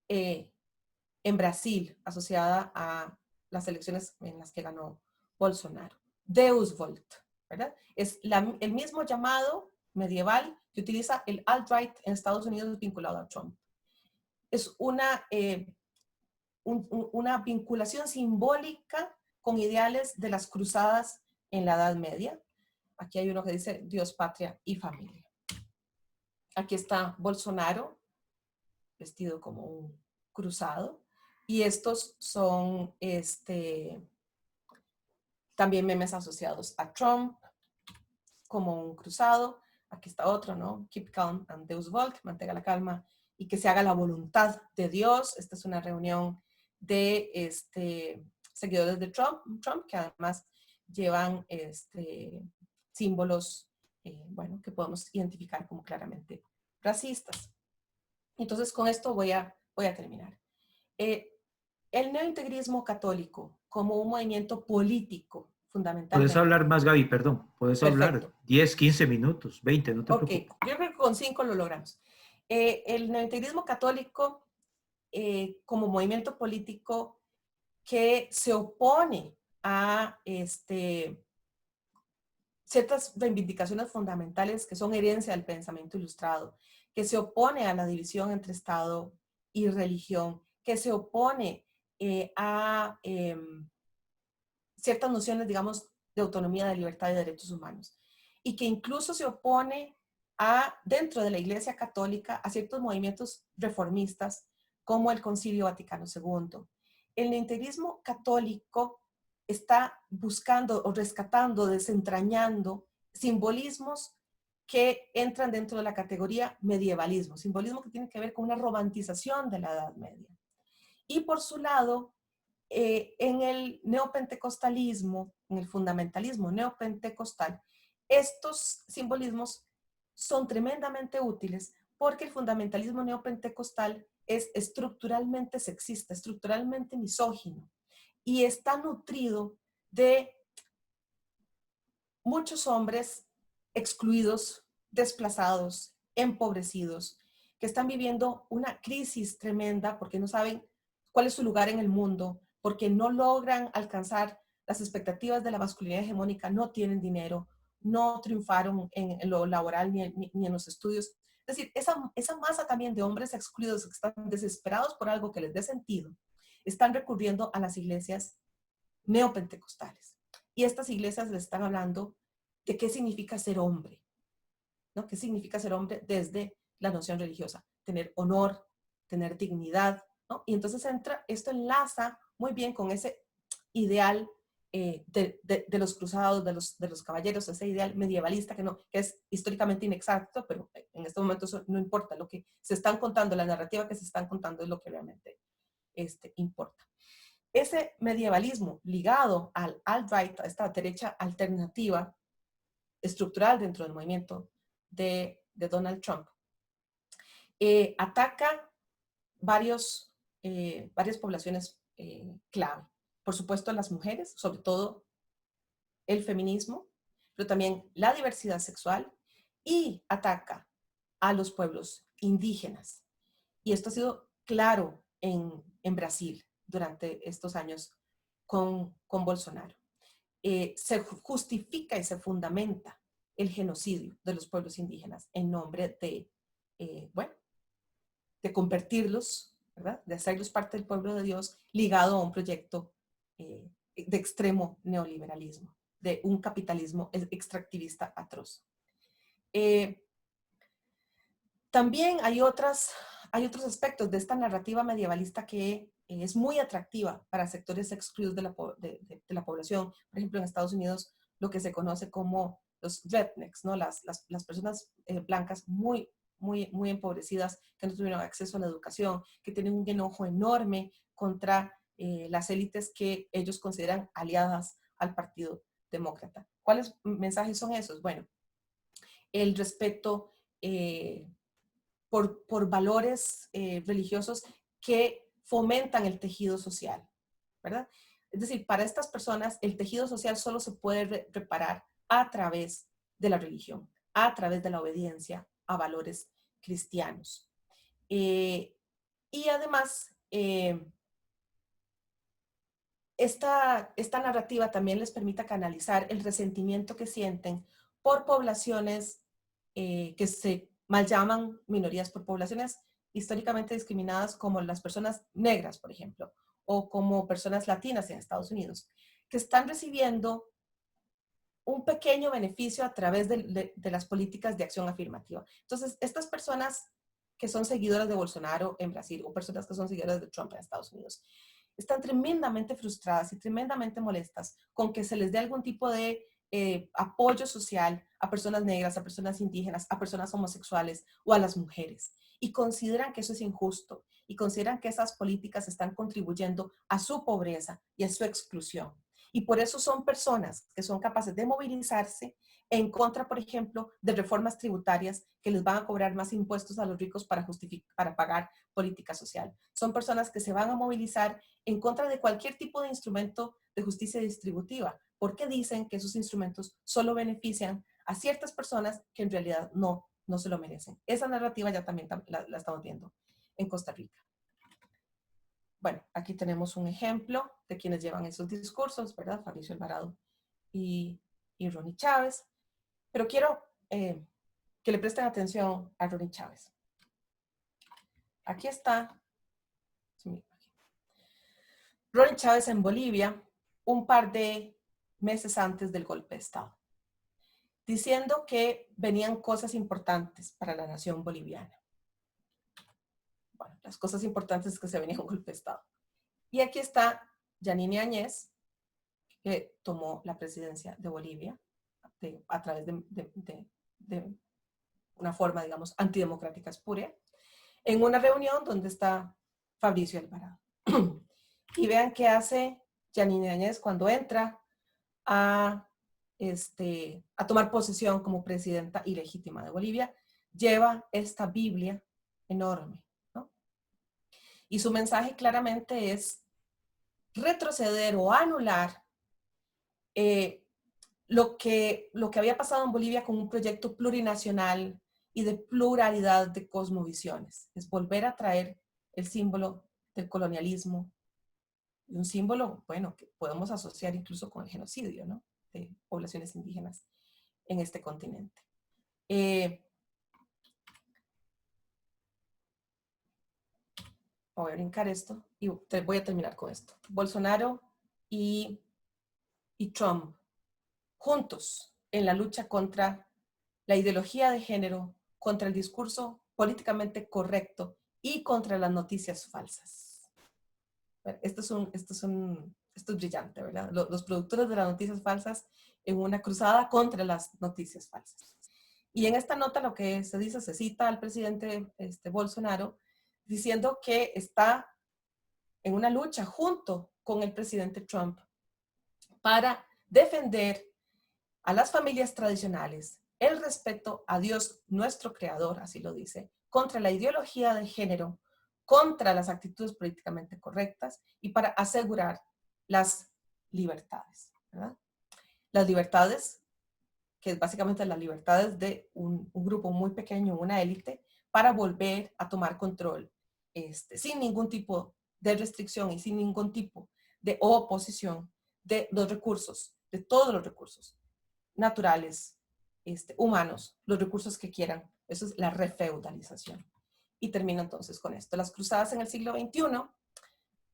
en Brasil asociada a las elecciones en las que ganó Bolsonaro. Deus Volt, ¿verdad? Es el mismo llamado medieval que utiliza el alt-right en Estados Unidos vinculado a Trump. Es una vinculación simbólica con ideales de las cruzadas en la Edad Media. Aquí hay uno que dice Dios, patria y familia. Aquí está Bolsonaro, vestido como un cruzado. Y estos son también memes asociados a Trump, como un cruzado. Aquí está otro, ¿no? Keep calm and Deus Vult, mantenga la calma y que se haga la voluntad de Dios. Esta es una reunión de seguidores de Trump que además llevan símbolos, bueno, que podemos identificar como claramente racistas. Entonces, con esto voy a terminar. El neointegrismo católico como un movimiento político, Puedes hablar fundamentalmente. más, Gaby, perdón. Puedes hablar Perfecto. 10, 15 minutos, 20, no te Ok, preocupes. yo creo que con 5 lo logramos. El neointegrismo católico como movimiento político que se opone a ciertas reivindicaciones fundamentales que son herencia del pensamiento ilustrado, que se opone a la división entre Estado y religión, que se opone a ciertas nociones, digamos, de autonomía, de libertad y de derechos humanos, y que incluso se opone dentro de la Iglesia Católica a ciertos movimientos reformistas como el Concilio Vaticano II. El integrismo católico está buscando o rescatando, desentrañando simbolismos que entran dentro de la categoría medievalismo, simbolismo que tiene que ver con una romantización de la Edad Media. Y por su lado, en el neopentecostalismo, en el fundamentalismo neopentecostal, estos simbolismos son tremendamente útiles porque el fundamentalismo neopentecostal es estructuralmente sexista, estructuralmente misógino y está nutrido de muchos hombres excluidos, desplazados, empobrecidos, que están viviendo una crisis tremenda porque no saben cuál es su lugar en el mundo, porque no logran alcanzar las expectativas de la masculinidad hegemónica, no tienen dinero, no triunfaron en lo laboral ni en los estudios. Es decir, esa masa también de hombres excluidos que están desesperados por algo que les dé sentido, están recurriendo a las iglesias neopentecostales. Y estas iglesias les están hablando de qué significa ser hombre, ¿no? ¿Qué significa ser hombre desde la noción religiosa? Tener honor, tener dignidad, ¿no? Y entonces esto enlaza muy bien con ese ideal de los cruzados, de los caballeros, ese ideal medievalista que es históricamente inexacto, pero en este momento eso no importa. Lo que se están contando, la narrativa que se están contando es lo que realmente importa. Ese medievalismo ligado al alt-right, a esta derecha alternativa estructural dentro del movimiento de Donald Trump, ataca varias poblaciones clave. Por supuesto, las mujeres, sobre todo el feminismo, pero también la diversidad sexual y ataca a los pueblos indígenas. Y esto ha sido claro en Brasil durante estos años con Bolsonaro. Se justifica y se fundamenta el genocidio de los pueblos indígenas en nombre bueno, de convertirlos, ¿verdad? De hacerlos parte del pueblo de Dios ligado a un proyecto de extremo neoliberalismo, de un capitalismo extractivista atroz. También hay otros aspectos de esta narrativa medievalista que es muy atractiva para sectores excluidos de la población. Por ejemplo, en Estados Unidos, lo que se conoce como los rednecks, ¿no? Las personas blancas muy empobrecidas, que no tuvieron acceso a la educación, que tienen un enojo enorme contra las élites que ellos consideran aliadas al Partido Demócrata. ¿Cuáles mensajes son esos? Bueno, el respeto por valores religiosos que fomentan el tejido social, ¿verdad? Es decir, para estas personas el tejido social solo se puede reparar a través de la religión, a través de la obediencia a valores cristianos. Y además, esta narrativa también les permite canalizar el resentimiento que sienten por poblaciones que se mal llaman minorías, por poblaciones históricamente discriminadas como las personas negras, por ejemplo, o como personas latinas en Estados Unidos, que están recibiendo un pequeño beneficio a través de las políticas de acción afirmativa. Entonces, estas personas que son seguidoras de Bolsonaro en Brasil o personas que son seguidoras de Trump en Estados Unidos, están tremendamente frustradas y tremendamente molestas con que se les dé algún tipo de apoyo social a personas negras, a personas indígenas, a personas homosexuales o a las mujeres. Y consideran que eso es injusto y consideran que esas políticas están contribuyendo a su pobreza y a su exclusión. Y por eso son personas que son capaces de movilizarse en contra, por ejemplo, de reformas tributarias que les van a cobrar más impuestos a los ricos para pagar política social. Son personas que se van a movilizar en contra de cualquier tipo de instrumento de justicia distributiva, porque dicen que esos instrumentos solo benefician a ciertas personas que en realidad no se lo merecen. Esa narrativa ya también la estamos viendo en Costa Rica. Bueno, aquí tenemos un ejemplo de quienes llevan esos discursos, ¿verdad? Fabricio Alvarado y Ronnie Chávez. Pero quiero que le presten atención a Ronnie Chávez. Aquí está Ronnie Chávez en Bolivia un par de meses antes del golpe de Estado, diciendo que venían cosas importantes para la nación boliviana. Bueno, las cosas importantes es que se venía un golpe de Estado. Y aquí está Yanine Áñez, que tomó la presidencia de Bolivia a través de una forma, digamos, antidemocrática espuria, en una reunión donde está Fabricio Alvarado. Y vean qué hace Yanine Áñez cuando entra a tomar posesión como presidenta ilegítima de Bolivia. Lleva esta Biblia enorme, ¿no? Y su mensaje claramente es retroceder o anular lo que había pasado en Bolivia con un proyecto plurinacional y de pluralidad de cosmovisiones. Es volver a traer el símbolo del colonialismo, un símbolo, bueno, que podemos asociar incluso con el genocidio, ¿no?, de poblaciones indígenas en este continente. Voy a brincar esto y voy a terminar con esto. Bolsonaro y Trump juntos en la lucha contra la ideología de género, contra el discurso políticamente correcto y contra las noticias falsas. Esto es brillante, ¿verdad? Los productores de las noticias falsas en una cruzada contra las noticias falsas. Y en esta nota lo que se dice, se cita al presidente Bolsonaro diciendo que está en una lucha junto con el presidente Trump para defender a las familias tradicionales, el respeto a Dios, nuestro creador, así lo dice, contra la ideología de género, contra las actitudes políticamente correctas y para asegurar las libertades, ¿verdad? Las libertades, que es básicamente las libertades de un grupo muy pequeño, una élite, para volver a tomar control sin ningún tipo de restricción y sin ningún tipo de oposición de los recursos, de todos los recursos naturales, humanos, los recursos que quieran. Eso es la refeudalización. Y termino entonces con esto. Las cruzadas en el siglo XXI,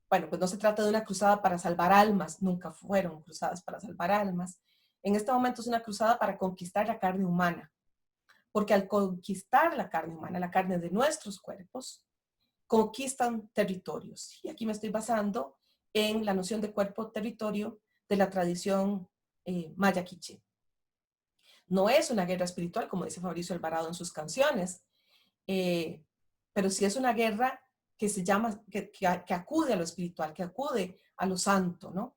bueno, pues no se trata de una cruzada para salvar almas, nunca fueron cruzadas para salvar almas. En este momento es una cruzada para conquistar la carne humana, porque al conquistar la carne humana, la carne de nuestros cuerpos, conquistan territorios. Y aquí me estoy basando en la noción de cuerpo-territorio de la tradición maya quiché. No es una guerra espiritual, como dice Fabricio Alvarado en sus canciones, pero sí es una guerra que se llama, que acude a lo espiritual, que acude a lo santo, ¿no?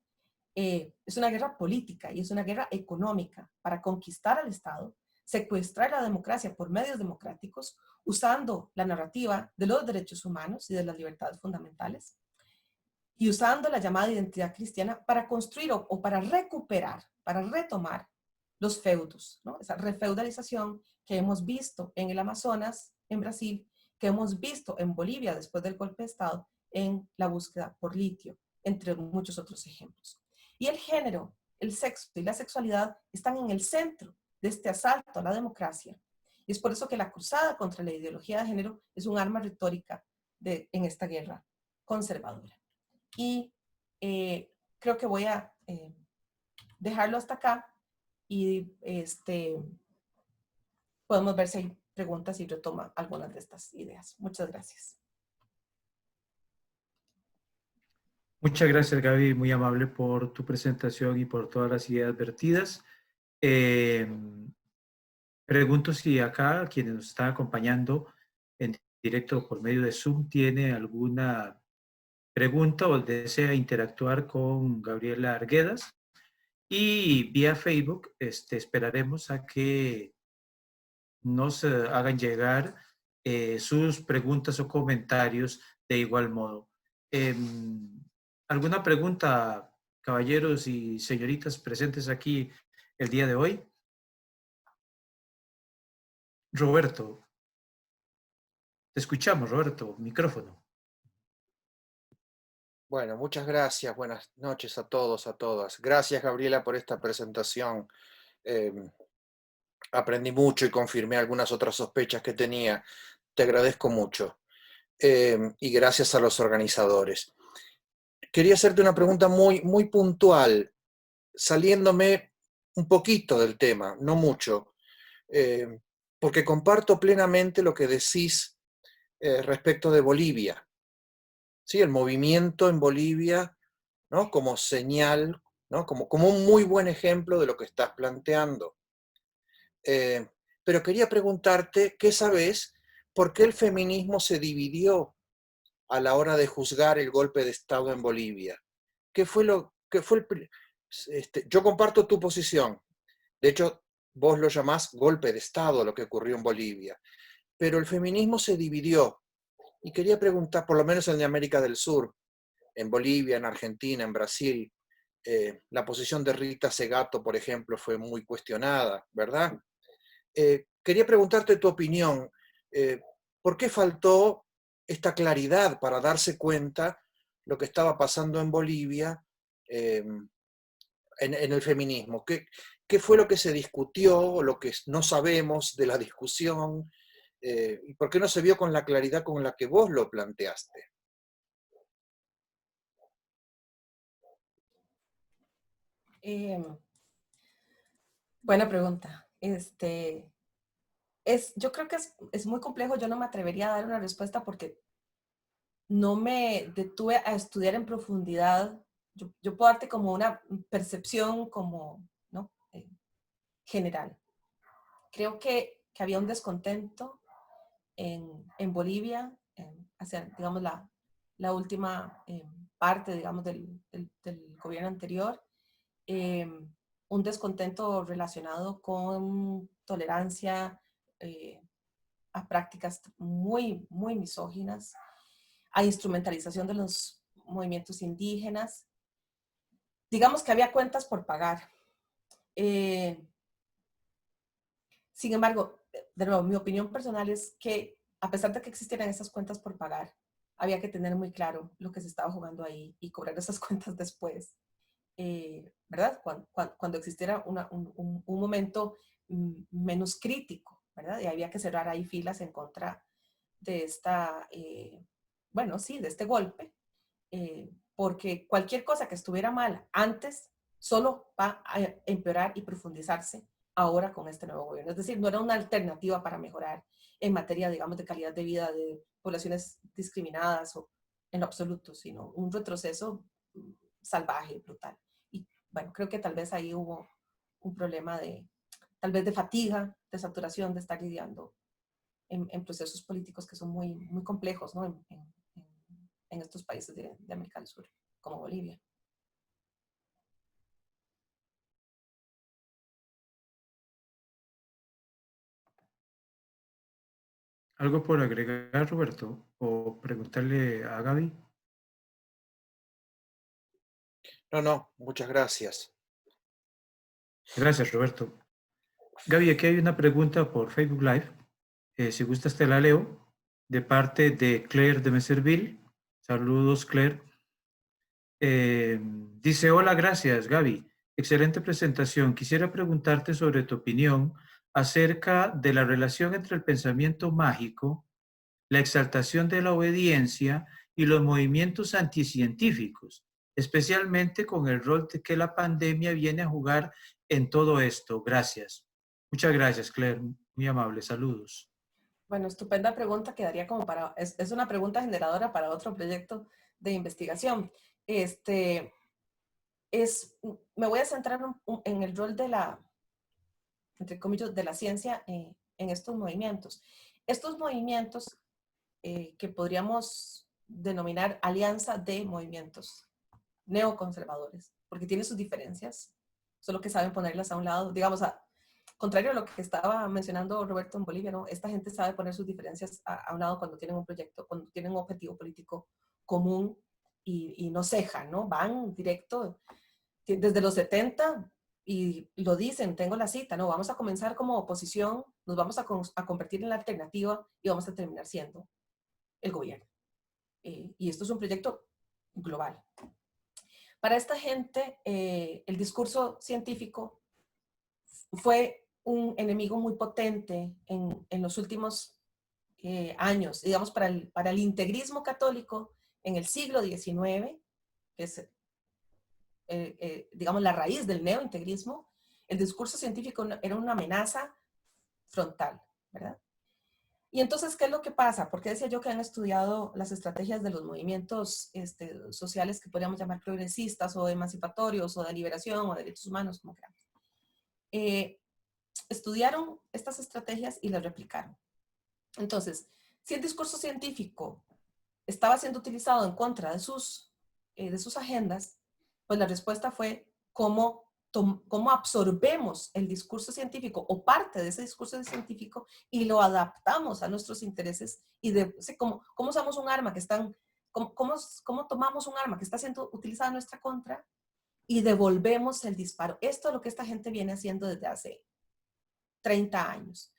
Es una guerra política y es una guerra económica para conquistar al Estado, secuestrar la democracia por medios democráticos, usando la narrativa de los derechos humanos y de las libertades fundamentales, y usando la llamada identidad cristiana para construir o para recuperar, para retomar los feudos, ¿no? Esa refeudalización que hemos visto en el Amazonas, en Brasil, que hemos visto en Bolivia después del golpe de Estado, en la búsqueda por litio, entre muchos otros ejemplos. Y el género, el sexo y la sexualidad están en el centro de este asalto a la democracia. Y es por eso que la cruzada contra la ideología de género es un arma retórica en esta guerra conservadora. Y creo que voy a dejarlo hasta acá y podemos ver si hay preguntas y retoma algunas de estas ideas. Muchas gracias. Muchas gracias, Gaby, muy amable por tu presentación y por todas las ideas vertidas. Pregunto si acá, quienes nos están acompañando en directo por medio de Zoom tiene alguna pregunta o desea interactuar con Gabriela Arguedas. Y vía Facebook esperaremos a que nos hagan llegar sus preguntas o comentarios de igual modo. ¿Alguna pregunta, caballeros y señoritas presentes aquí el día de hoy? Roberto, te escuchamos, Roberto, micrófono. Bueno, muchas gracias. Buenas noches a todos, a todas. Gracias, Gabriela, por esta presentación. Eh, Aprendí mucho y confirmé algunas otras sospechas que tenía. Te agradezco mucho. Y gracias a los organizadores. Quería hacerte una pregunta muy puntual, saliéndome un poquito del tema, no mucho, porque comparto plenamente lo que decís respecto de Bolivia. ¿Sí? El movimiento en Bolivia, ¿no? Como señal, ¿no? Como un muy buen ejemplo de lo que estás planteando. Pero quería preguntarte, ¿qué sabes? ¿Por qué el feminismo se dividió a la hora de juzgar el golpe de Estado en Bolivia? ¿Qué fue yo comparto tu posición. De hecho, vos lo llamás golpe de Estado, lo que ocurrió en Bolivia. Pero el feminismo se dividió. Y quería preguntar, por lo menos en América del Sur, en Bolivia, en Argentina, en Brasil, la posición de Rita Segato, por ejemplo, fue muy cuestionada, ¿verdad? Quería preguntarte tu opinión. eh, ¿Por qué faltó esta claridad para darse cuenta lo que estaba pasando en Bolivia en el feminismo? ¿Qué fue lo que se discutió, lo que no sabemos de la discusión? ¿Y por qué no se vio con la claridad con la que vos lo planteaste? Buena pregunta. Yo creo que es muy complejo, yo no me atrevería a dar una respuesta porque no me detuve a estudiar en profundidad. Yo puedo darte como una percepción como, ¿no? General. Creo que había un descontento en Bolivia hacia, digamos, la última parte, digamos, del gobierno anterior. Eh, un descontento relacionado con tolerancia a prácticas muy misóginas, a instrumentalización de los movimientos indígenas. Digamos que había cuentas por pagar. Sin embargo, de nuevo, mi opinión personal es que a pesar de que existieran esas cuentas por pagar, había que tener muy claro lo que se estaba jugando ahí y cobrar esas cuentas después, ¿verdad? Cuando existiera un momento menos crítico, ¿verdad? Y había que cerrar ahí filas en contra de esta, bueno, sí, de este golpe, porque cualquier cosa que estuviera mal antes solo va a empeorar y profundizarse ahora con este nuevo gobierno. Es decir, no era una alternativa para mejorar en materia, digamos, de calidad de vida de poblaciones discriminadas o en lo absoluto, sino un retroceso salvaje, brutal. Y bueno, creo que tal vez ahí hubo un problema tal vez de fatiga, de saturación, de estar lidiando en procesos políticos que son muy complejos, ¿no? En estos países de América del Sur, como Bolivia. ¿Algo por agregar, Roberto? ¿O preguntarle a Gaby? No, muchas gracias. Gracias, Roberto. Gaby, aquí hay una pregunta por Facebook Live. Si gustas te la leo. De parte de Claire de Messerville. Saludos, Claire. Dice, hola, gracias, Gaby. Excelente presentación. Quisiera preguntarte sobre tu opinión acerca de la relación entre el pensamiento mágico, la exaltación de la obediencia y los movimientos anticientíficos, especialmente con el rol que la pandemia viene a jugar en todo esto. Gracias. Muchas gracias, Claire. Muy amable. Saludos. Bueno, estupenda pregunta, quedaría como es una pregunta generadora para otro proyecto de investigación. Me voy a centrar en el rol de entre comillas, de la ciencia en estos movimientos. Estos movimientos que podríamos denominar alianza de movimientos neoconservadores, porque tiene sus diferencias, solo que saben ponerlas a un lado. Digamos, contrario a lo que estaba mencionando Roberto en Bolivia, ¿no? Esta gente sabe poner sus diferencias a un lado cuando tienen un proyecto, cuando tienen un objetivo político común y no cejan, ¿no? Van directo desde los 70 y lo dicen, tengo la cita, ¿no? Vamos a comenzar como oposición, nos vamos a convertir en la alternativa y vamos a terminar siendo el gobierno. Y esto es un proyecto global. Para esta gente, el discurso científico fue un enemigo muy potente en los últimos años, digamos, para el integrismo católico en el siglo XIX, que es, digamos, la raíz del neointegrismo. El discurso científico era una amenaza frontal, ¿verdad? Y entonces, ¿qué es lo que pasa? Porque decía yo que han estudiado las estrategias de los movimientos sociales que podríamos llamar progresistas o emancipatorios o de liberación o de derechos humanos, como queramos. Estudiaron estas estrategias y las replicaron. Entonces, si el discurso científico estaba siendo utilizado en contra de sus agendas, pues la respuesta fue cómo absorbemos el discurso científico o parte de ese discurso científico y lo adaptamos a nuestros intereses y cómo usamos un arma que están, cómo tomamos un arma que está siendo utilizada en nuestra contra y devolvemos el disparo. Esto es lo que esta gente viene haciendo desde hace 30 años.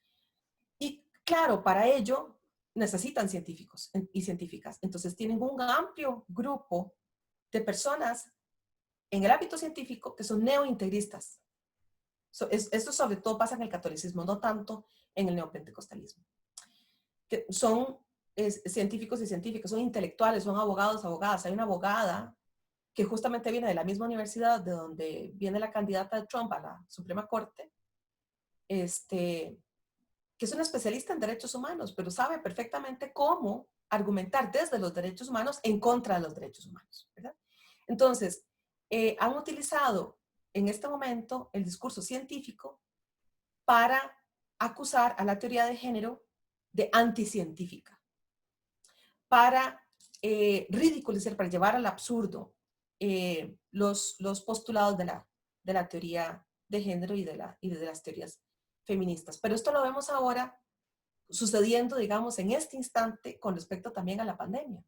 Y claro, para ello necesitan científicos y científicas. Entonces tienen un amplio grupo de personas en el ámbito científico que son neointegristas. Esto sobre todo pasa en el catolicismo, no tanto en el neopentecostalismo. Que son científicos y científicas, son intelectuales, son abogados, abogadas. Hay una abogada que justamente viene de la misma universidad de donde viene la candidata de Trump a la Suprema Corte, que es una especialista en derechos humanos, pero sabe perfectamente cómo argumentar desde los derechos humanos en contra de los derechos humanos, ¿verdad? Entonces, han utilizado en este momento el discurso científico para acusar a la teoría de género de anticientífica, para ridiculizar, para llevar al absurdo los postulados de la teoría de género y de las teorías feministas. Pero esto lo vemos ahora sucediendo, digamos, en este instante con respecto también a la pandemia.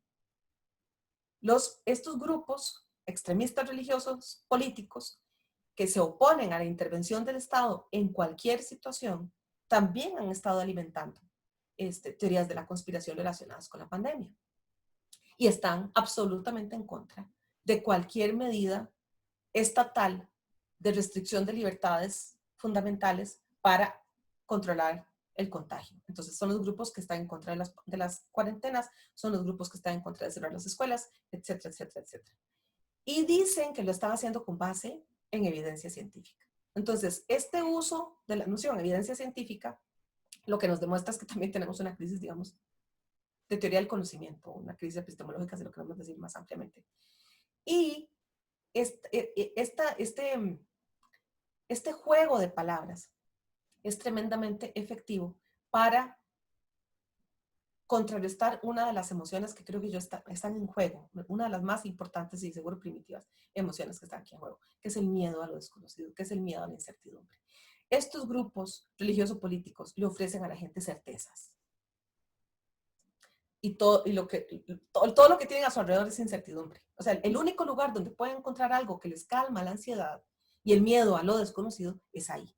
Estos grupos extremistas religiosos, políticos, que se oponen a la intervención del Estado en cualquier situación, también han estado alimentando teorías de la conspiración relacionadas con la pandemia. Y están absolutamente en contra de cualquier medida estatal de restricción de libertades fundamentales para controlar el contagio. Entonces son los grupos que están en contra de las cuarentenas, son los grupos que están en contra de cerrar las escuelas, etcétera, etcétera, etcétera. Y dicen que lo están haciendo con base en evidencia científica. Entonces, este uso de la noción evidencia científica lo que nos demuestra es que también tenemos una crisis, digamos, de teoría del conocimiento, una crisis epistemológica, si lo queremos decir más ampliamente. Y este juego de palabras es tremendamente efectivo para contrarrestar una de las emociones que creo que están en juego, una de las más importantes y seguro primitivas emociones que están aquí en juego, que es el miedo a lo desconocido, que es el miedo a la incertidumbre. Estos grupos religioso-políticos le ofrecen a la gente certezas. Y todo lo que tienen a su alrededor es incertidumbre. O sea, el único lugar donde pueden encontrar algo que les calma la ansiedad y el miedo a lo desconocido es ahí.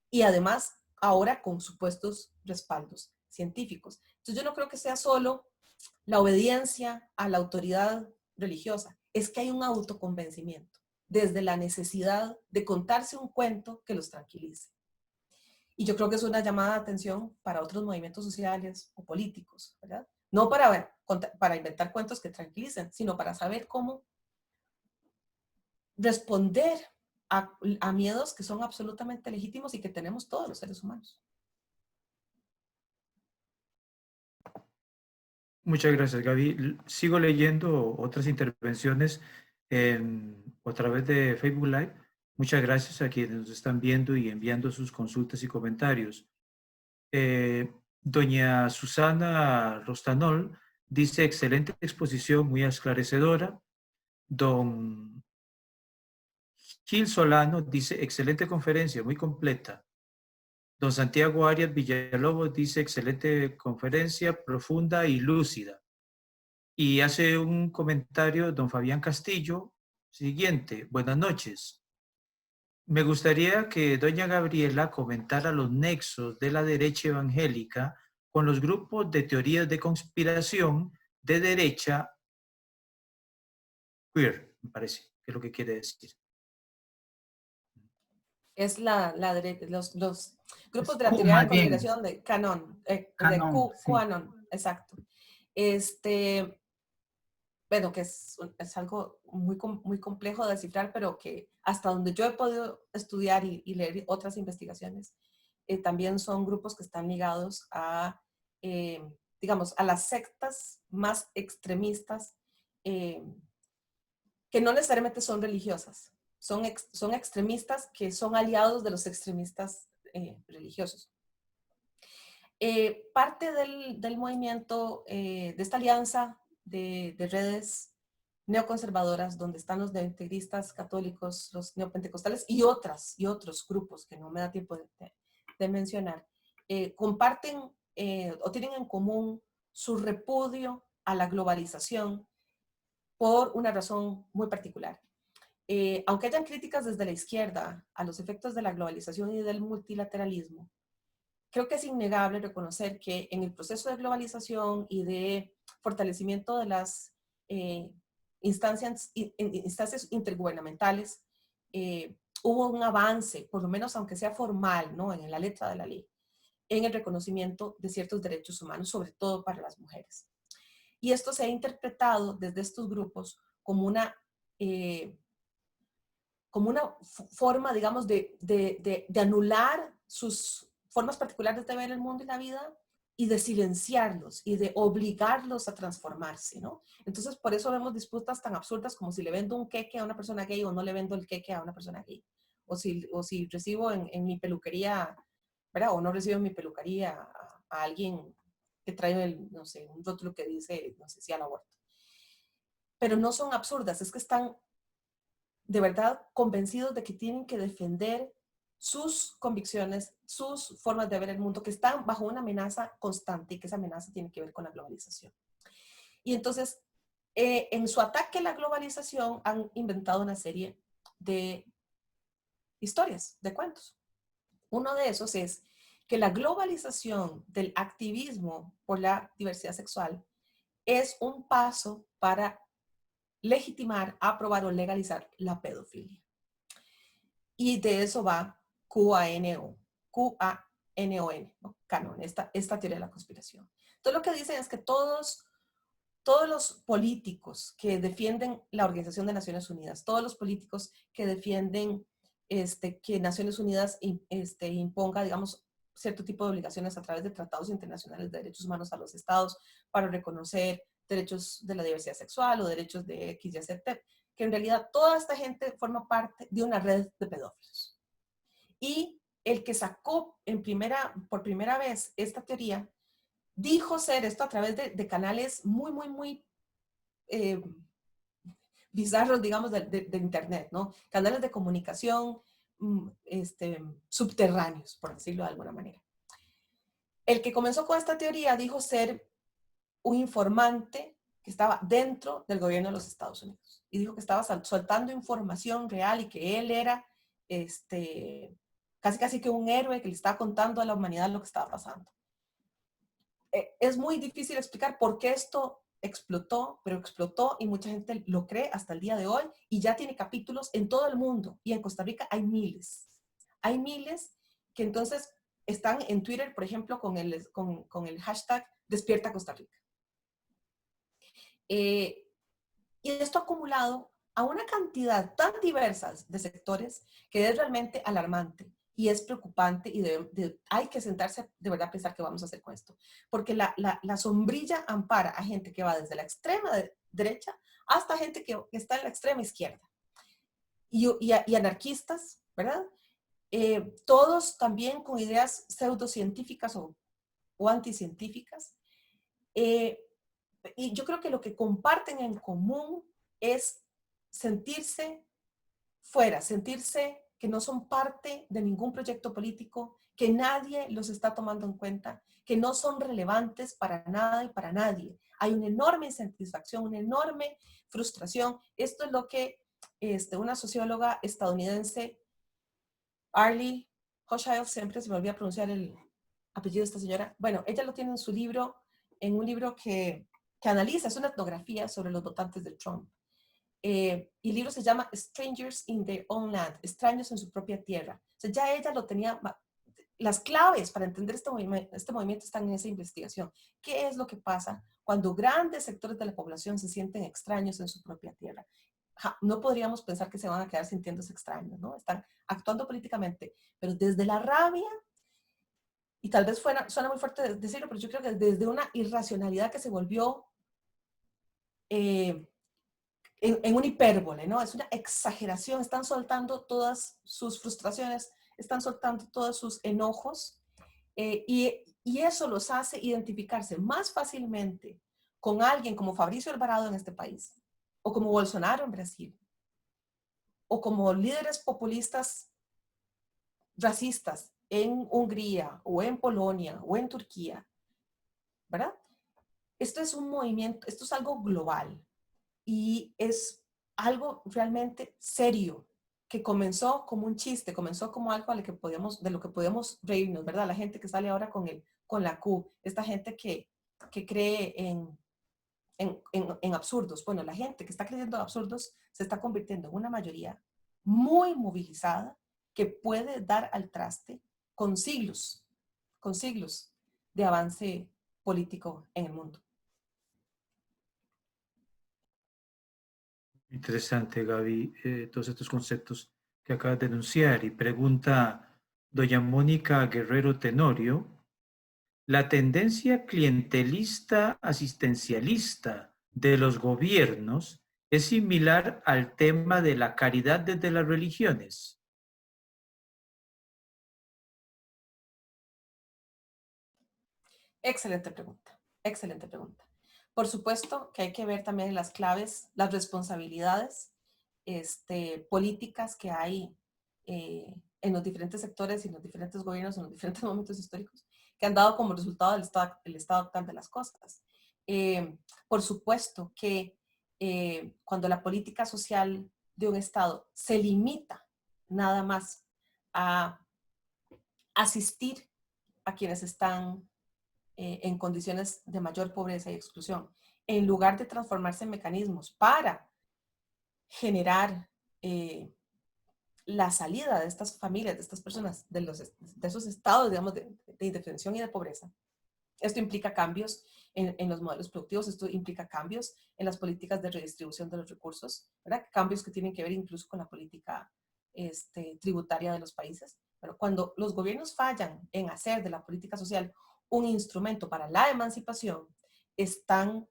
Y además, ahora con supuestos respaldos científicos. Entonces yo no creo que sea solo la obediencia a la autoridad religiosa, es que hay un autoconvencimiento desde la necesidad de contarse un cuento que los tranquilice. Y yo creo que es una llamada de atención para otros movimientos sociales o políticos, ¿verdad? No para inventar cuentos que tranquilicen, sino para saber cómo responder a miedos que son absolutamente legítimos y que tenemos todos los seres humanos. Muchas gracias, Gaby. Sigo leyendo otras intervenciones a través de Facebook Live. Muchas gracias a quienes nos están viendo y enviando sus consultas y comentarios. Doña Susana Rostanol dice, excelente exposición, muy esclarecedora. Don Gil Solano dice, excelente conferencia, muy completa. Don Santiago Arias Villalobos dice, excelente conferencia, profunda y lúcida. Y hace un comentario don Fabián Castillo, siguiente, buenas noches. Me gustaría que doña Gabriela comentara los nexos de la derecha evangélica con los grupos de teorías de conspiración de derecha queer, me parece, que es lo que quiere decir. Es los grupos Es de la Q teoría de más bien. conspiración de Canon, de Canon, sí. QAnon, exacto. Bueno, que es algo muy complejo de descifrar, pero que hasta donde yo he podido estudiar y leer otras investigaciones, también son grupos que están ligados a, digamos, a las sectas más extremistas, eh, que no necesariamente son religiosas, son extremistas que son aliados de los extremistas religiosos. Parte del movimiento, de esta alianza de redes neoconservadoras, donde están los integristas católicos, los neopentecostales y otros grupos que no me da tiempo de mencionar, comparten o tienen en común su repudio a la globalización por una razón muy particular. Aunque hayan críticas desde la izquierda a los efectos de la globalización y del multilateralismo, creo que es innegable reconocer que en el proceso de globalización y de fortalecimiento de las instancias intergubernamentales, hubo un avance, por lo menos aunque sea formal, ¿no?, en la letra de la ley, en el reconocimiento de ciertos derechos humanos, sobre todo para las mujeres. Y esto se ha interpretado desde estos grupos como una forma, digamos, de anular sus formas particulares de ver el mundo y la vida y de silenciarlos y de obligarlos a transformarse, ¿no? Entonces, por eso vemos disputas tan absurdas como si le vendo un queque a una persona gay o no le vendo el queque a una persona gay. O si recibo en mi peluquería, ¿verdad? O no recibo en mi peluquería a alguien que trae, no sé, un rótulo que dice, no sé si al aborto. Pero no son absurdas, es que están de verdad convencidos de que tienen que defender sus convicciones, sus formas de ver el mundo, que están bajo una amenaza constante y que esa amenaza tiene que ver con la globalización. Y entonces, en su ataque a la globalización, han inventado una serie de historias, de cuentos. Uno de esos es que la globalización del activismo por la diversidad sexual es un paso para legitimar, aprobar o legalizar la pedofilia. Y de eso va QAnon, ¿no? Canon, esta teoría de la conspiración. Entonces lo que dicen es que todos los políticos que defienden la Organización de Naciones Unidas, todos los políticos que defienden que Naciones Unidas imponga, digamos, cierto tipo de obligaciones a través de tratados internacionales de derechos humanos a los estados para reconocer derechos de la diversidad sexual o derechos de X, Y, Z, que en realidad toda esta gente forma parte de una red de pedófilos. Y el que sacó por primera vez esta teoría dijo ser esto a través de canales muy bizarros, digamos, de internet, ¿no? Canales de comunicación subterráneos, por decirlo de alguna manera. El que comenzó con esta teoría dijo ser un informante que estaba dentro del gobierno de los Estados Unidos y dijo que estaba soltando información real y que él era casi que un héroe que le estaba contando a la humanidad lo que estaba pasando. Es muy difícil explicar por qué esto explotó, pero explotó y mucha gente lo cree hasta el día de hoy y ya tiene capítulos en todo el mundo y en Costa Rica hay miles. Hay miles que entonces están en Twitter, por ejemplo, con el hashtag Despierta Costa Rica. Y esto ha acumulado a una cantidad tan diversa de sectores que es realmente alarmante y es preocupante y hay que sentarse de verdad a pensar qué vamos a hacer con esto. Porque la sombrilla ampara a gente que va desde la extrema derecha hasta gente que está en la extrema izquierda. Y anarquistas, ¿verdad? Todos también con ideas pseudocientíficas o o anticientíficas. Y yo creo que lo que comparten en común es sentirse fuera, sentirse que no son parte de ningún proyecto político, que nadie los está tomando en cuenta, que no son relevantes para nada y para nadie. Hay una enorme insatisfacción, una enorme frustración. Esto es lo que una socióloga estadounidense, Arlie Hochschild, siempre se me olvida pronunciar el apellido de esta señora. Bueno, ella lo tiene en su libro, en un libro que analiza, es una etnografía sobre los votantes de Trump. Y el libro se llama Strangers in Their Own Land, extraños en su propia tierra. O sea, ya ella lo tenía, las claves para entender este movimiento están en esa investigación. ¿Qué es lo que pasa cuando grandes sectores de la población se sienten extraños en su propia tierra? No podríamos pensar que se van a quedar sintiéndose extraños, ¿no? Están actuando políticamente, pero desde la rabia, y tal vez suena muy fuerte decirlo, pero yo creo que desde una irracionalidad que se volvió en una hipérbole, ¿no? Es una exageración, están soltando todas sus frustraciones, están soltando todos sus enojos, y eso los hace identificarse más fácilmente con alguien como Fabricio Alvarado en este país, o como Bolsonaro en Brasil, o como líderes populistas racistas en Hungría, o en Polonia, o en Turquía, ¿verdad? Esto es un movimiento, esto es algo global. Y es algo realmente serio, que comenzó como un chiste, comenzó como algo de lo que podemos reírnos, ¿verdad? La gente que sale ahora con la Q, esta gente que cree en absurdos. Bueno, la gente que está creyendo en absurdos se está convirtiendo en una mayoría muy movilizada que puede dar al traste con siglos de avance político en el mundo. Interesante, Gaby, todos estos conceptos que acabas de enunciar. Y pregunta doña Mónica Guerrero Tenorio, ¿la tendencia clientelista asistencialista de los gobiernos es similar al tema de la caridad desde las religiones? Excelente pregunta, excelente pregunta. Por supuesto que hay que ver también las claves, las responsabilidades políticas que hay en los diferentes sectores y en los diferentes gobiernos, en los diferentes momentos históricos, que han dado como resultado el estado actual de las cosas. Por supuesto que cuando la política social de un estado se limita nada más a asistir a quienes están en condiciones de mayor pobreza y exclusión, en lugar de transformarse en mecanismos para generar la salida de estas familias, de estas personas, de esos estados, digamos, de indefensión y de pobreza. Esto implica cambios en los modelos productivos, esto implica cambios en las políticas de redistribución de los recursos, ¿verdad? Cambios que tienen que ver incluso con la política tributaria de los países. Pero cuando los gobiernos fallan en hacer de la política social un instrumento para la emancipación, están,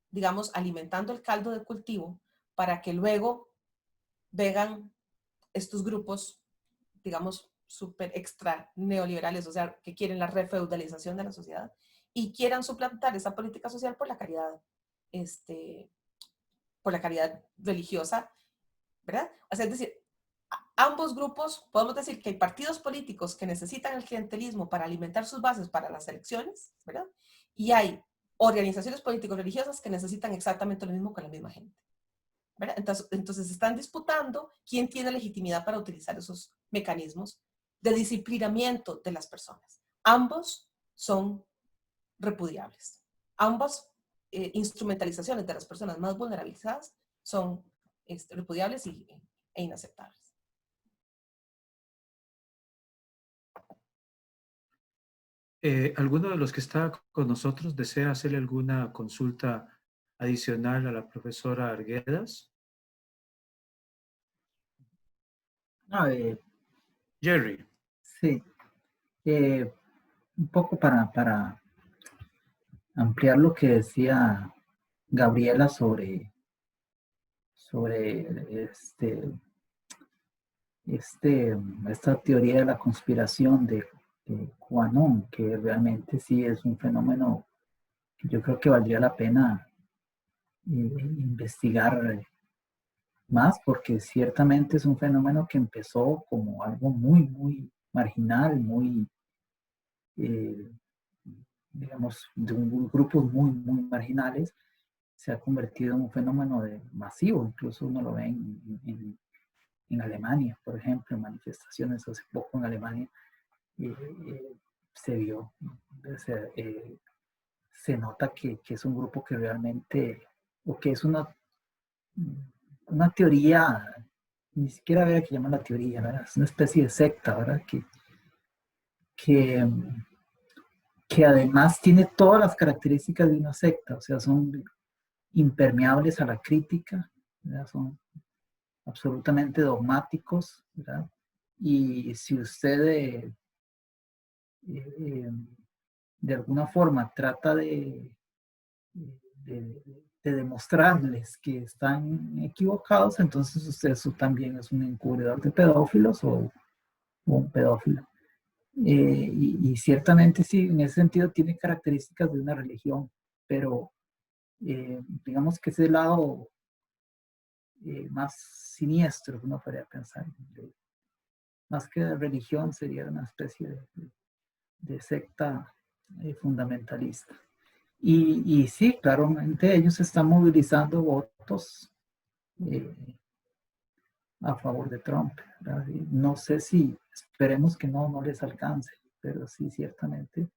digamos, alimentando el caldo de cultivo para que luego vengan estos grupos, digamos, súper extra neoliberales, o sea, que quieren la refeudalización de la sociedad y quieran suplantar esa política social por la caridad, por la caridad religiosa, ¿verdad? O sea, es decir, ambos grupos, podemos decir que hay partidos políticos que necesitan el clientelismo para alimentar sus bases para las elecciones, ¿verdad? Y hay organizaciones político-religiosas que necesitan exactamente lo mismo con la misma gente, ¿verdad? Entonces están disputando quién tiene legitimidad para utilizar esos mecanismos de disciplinamiento de las personas. Ambos son repudiables. Ambas instrumentalizaciones de las personas más vulnerabilizadas son repudiables e inaceptables. ¿Alguno de los que está con nosotros desea hacerle alguna consulta adicional a la profesora Arguedas? Jerry. Sí, un poco para ampliar lo que decía Gabriela sobre esta teoría de la conspiración qua non, que realmente sí es un fenómeno que yo creo que valdría la pena investigar más, porque ciertamente es un fenómeno que empezó como algo muy, muy marginal, muy, digamos, de grupos muy, muy marginales, se ha convertido en un fenómeno masivo. Incluso uno lo ve en Alemania, por ejemplo, en manifestaciones hace poco en Alemania, se vio, se nota que es un grupo que realmente, o que es una teoría, ni siquiera habría que llamar la teoría, ¿verdad? Es una especie de secta, ¿verdad? Que, que además tiene todas las características de una secta, o sea, son impermeables a la crítica, ¿verdad? Son absolutamente dogmáticos, ¿verdad? Y si usted de alguna forma trata de, de demostrarles que están equivocados, entonces usted también es un encubridor de pedófilos o un pedófilo. Y ciertamente sí, en ese sentido tiene características de una religión, pero digamos que ese lado más siniestro que uno podría pensar, más que de religión sería una especie de secta fundamentalista. Y sí, claramente ellos están movilizando votos a favor de Trump, ¿verdad? Y no sé si, esperemos que no les alcance, pero sí, ciertamente,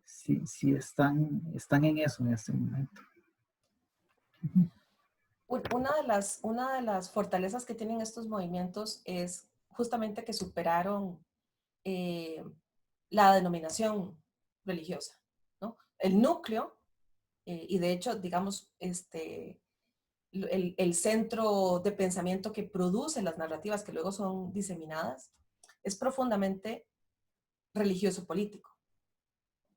sí están en eso en este momento. Una de las fortalezas que tienen estos movimientos es justamente que superaron la denominación religiosa, ¿no? El núcleo, y de hecho, digamos, el centro de pensamiento que produce las narrativas que luego son diseminadas, es profundamente religioso político,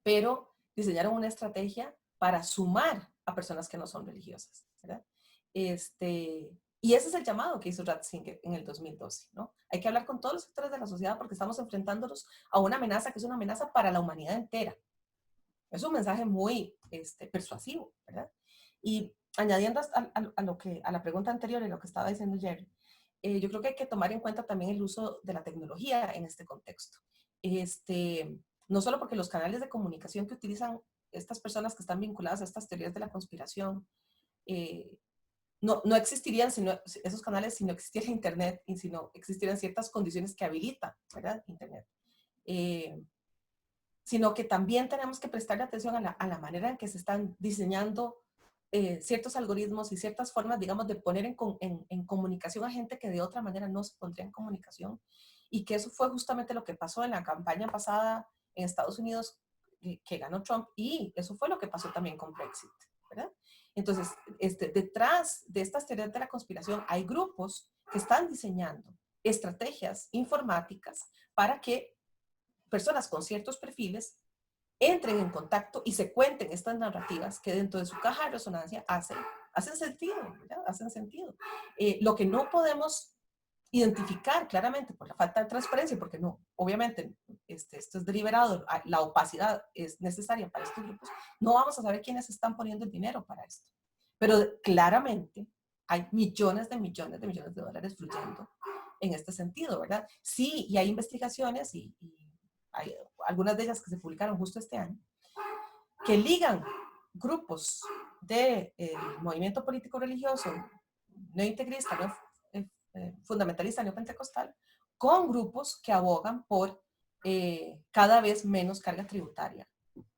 pero diseñaron una estrategia para sumar a personas que no son religiosas, ¿verdad? Y ese es el llamado que hizo Ratzinger en el 2012, ¿no? Hay que hablar con todos los sectores de la sociedad porque estamos enfrentándonos a una amenaza que es una amenaza para la humanidad entera. Es un mensaje muy persuasivo, ¿verdad? Y añadiendo a la pregunta anterior y lo que estaba diciendo Jerry, yo creo que hay que tomar en cuenta también el uso de la tecnología en este contexto. No solo porque los canales de comunicación que utilizan estas personas que están vinculadas a estas teorías de la conspiración no existirían esos canales si no existiera Internet y si no existieran ciertas condiciones que habilitan, ¿verdad? Internet. Sino que también tenemos que prestarle atención a la manera en que se están diseñando ciertos algoritmos y ciertas formas, digamos, de poner en comunicación a gente que de otra manera no se pondría en comunicación. Y que eso fue justamente lo que pasó en la campaña pasada en Estados Unidos, que ganó Trump, y eso fue lo que pasó también con Brexit, ¿verdad? Entonces, detrás de estas teorías de la conspiración hay grupos que están diseñando estrategias informáticas para que personas con ciertos perfiles entren en contacto y se cuenten estas narrativas que dentro de su caja de resonancia hacen sentido, ¿verdad? Hacen sentido. Lo que no podemos identificar claramente por la falta de transparencia, porque no, obviamente esto es deliberado, la opacidad es necesaria para estos grupos, no vamos a saber quiénes están poniendo el dinero para esto. Pero claramente hay millones de dólares fluyendo en este sentido, ¿verdad? Sí, y hay investigaciones y hay algunas de ellas que se publicaron justo este año, que ligan grupos del movimiento político religioso neointegrista, fundamentalista, neopentecostal, con grupos que abogan por cada vez menos carga tributaria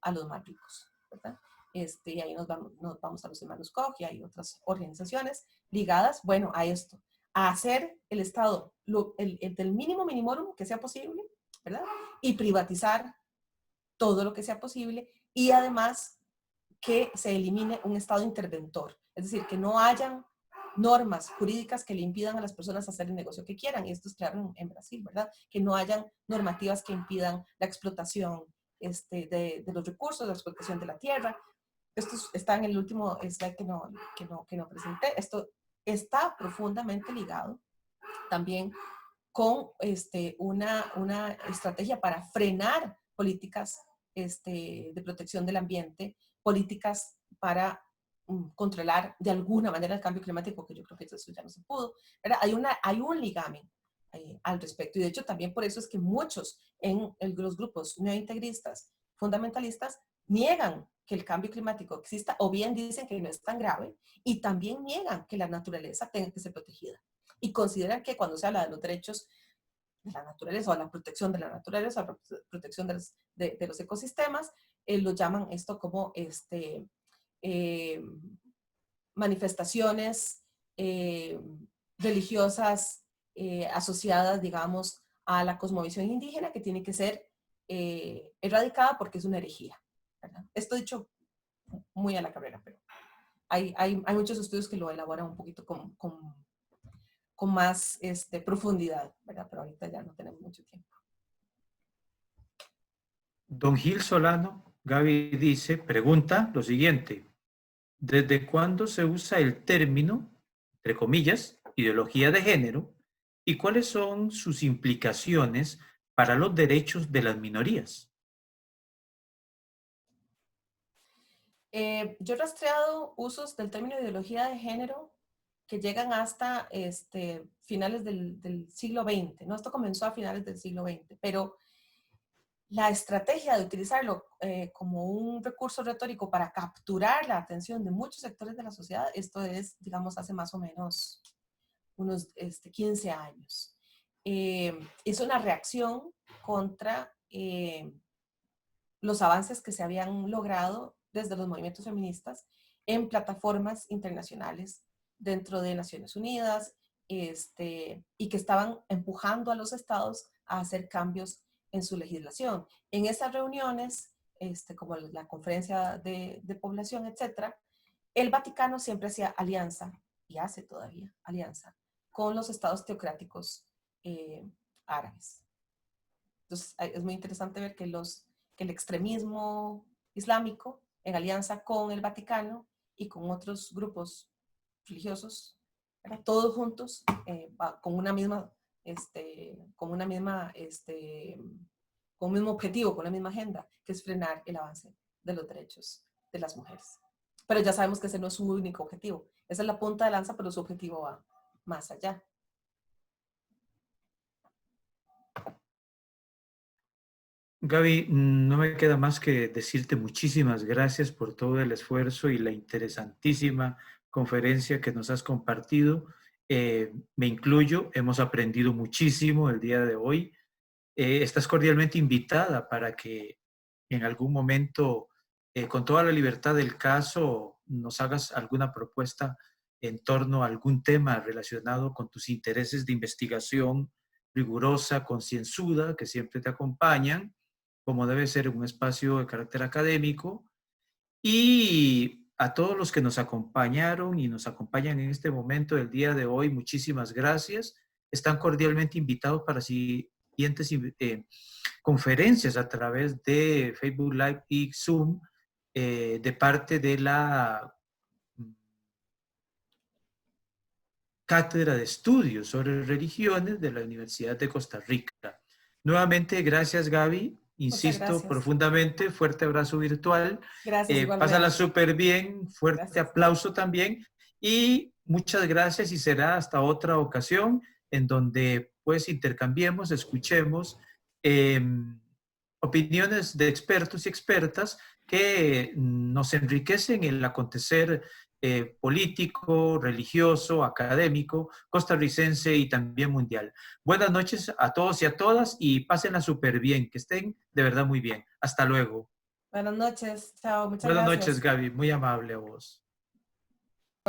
a los más ricos, ¿verdad? Y ahí nos vamos a los hermanos Koch y hay otras organizaciones ligadas, bueno, a esto, a hacer el Estado del mínimo minimorum que sea posible, ¿verdad? Y privatizar todo lo que sea posible y además que se elimine un Estado interventor, es decir, que no hayan normas jurídicas que le impidan a las personas hacer el negocio que quieran, y esto es claro en Brasil, ¿verdad? Que no hayan normativas que impidan la explotación de los recursos, la explotación de la tierra. Esto está en el último slide que no presenté. Esto está profundamente ligado también con una estrategia para frenar políticas de protección del ambiente, políticas para controlar de alguna manera el cambio climático, que yo creo que eso ya no se pudo, ¿verdad? Hay un ligamen al respecto, y de hecho también por eso es que muchos en los grupos neointegristas fundamentalistas niegan que el cambio climático exista, o bien dicen que no es tan grave, y también niegan que la naturaleza tenga que ser protegida. Y consideran que cuando se habla de los derechos de la naturaleza o la protección de la naturaleza, la protección de los ecosistemas, lo llaman esto como manifestaciones religiosas asociadas, digamos, a la cosmovisión indígena, que tiene que ser erradicada porque es una herejía, ¿verdad? Esto dicho muy a la carrera, pero hay muchos estudios que lo elaboran un poquito con más profundidad, ¿verdad? Pero ahorita ya no tenemos mucho tiempo. Don Gil Solano, Gaby dice, pregunta lo siguiente: ¿desde cuándo se usa el término, entre comillas, ideología de género, y cuáles son sus implicaciones para los derechos de las minorías? Yo he rastreado usos del término ideología de género que llegan hasta finales del siglo XX, ¿no? Esto comenzó a finales del siglo XX, pero la estrategia de utilizarlo como un recurso retórico para capturar la atención de muchos sectores de la sociedad, esto es, digamos, hace más o menos unos 15 años. Es una reacción contra los avances que se habían logrado desde los movimientos feministas en plataformas internacionales dentro de Naciones Unidas, y que estaban empujando a los estados a hacer cambios en su legislación. En esas reuniones, como la conferencia de población, etcétera, el Vaticano siempre hacía alianza, y hace todavía alianza, con los estados teocráticos árabes. Entonces, es muy interesante ver que el extremismo islámico, en alianza con el Vaticano y con otros grupos religiosos, ¿verdad? Todos juntos, con un mismo objetivo, con la misma agenda, que es frenar el avance de los derechos de las mujeres. Pero ya sabemos que ese no es su único objetivo. Esa es la punta de lanza, pero su objetivo va más allá. Gaby, no me queda más que decirte muchísimas gracias por todo el esfuerzo y la interesantísima conferencia que nos has compartido. Me incluyo, hemos aprendido muchísimo el día de hoy. Estás cordialmente invitada para que en algún momento, con toda la libertad del caso, nos hagas alguna propuesta en torno a algún tema relacionado con tus intereses de investigación rigurosa, concienzuda, que siempre te acompañan, como debe ser un espacio de carácter académico. Y a todos los que nos acompañaron y nos acompañan en este momento del día de hoy, muchísimas gracias. Están cordialmente invitados para siguientes conferencias a través de Facebook Live y Zoom de parte de la Cátedra de Estudios sobre Religiones de la Universidad de Costa Rica. Nuevamente, gracias, Gaby. Insisto profundamente, fuerte abrazo virtual. Gracias, igualmente. Pásala súper bien, fuerte Gracias. aplauso también. Y muchas gracias, y será hasta otra ocasión en donde pues intercambiemos, escuchemos opiniones de expertos y expertas que nos enriquecen el acontecer político, religioso, académico, costarricense y también mundial. Buenas noches a todos y a todas, y pásenla súper bien, que estén de verdad muy bien. Hasta luego. Buenas noches, chao, muchas Buenas gracias. noches, Gaby, muy amable a vos.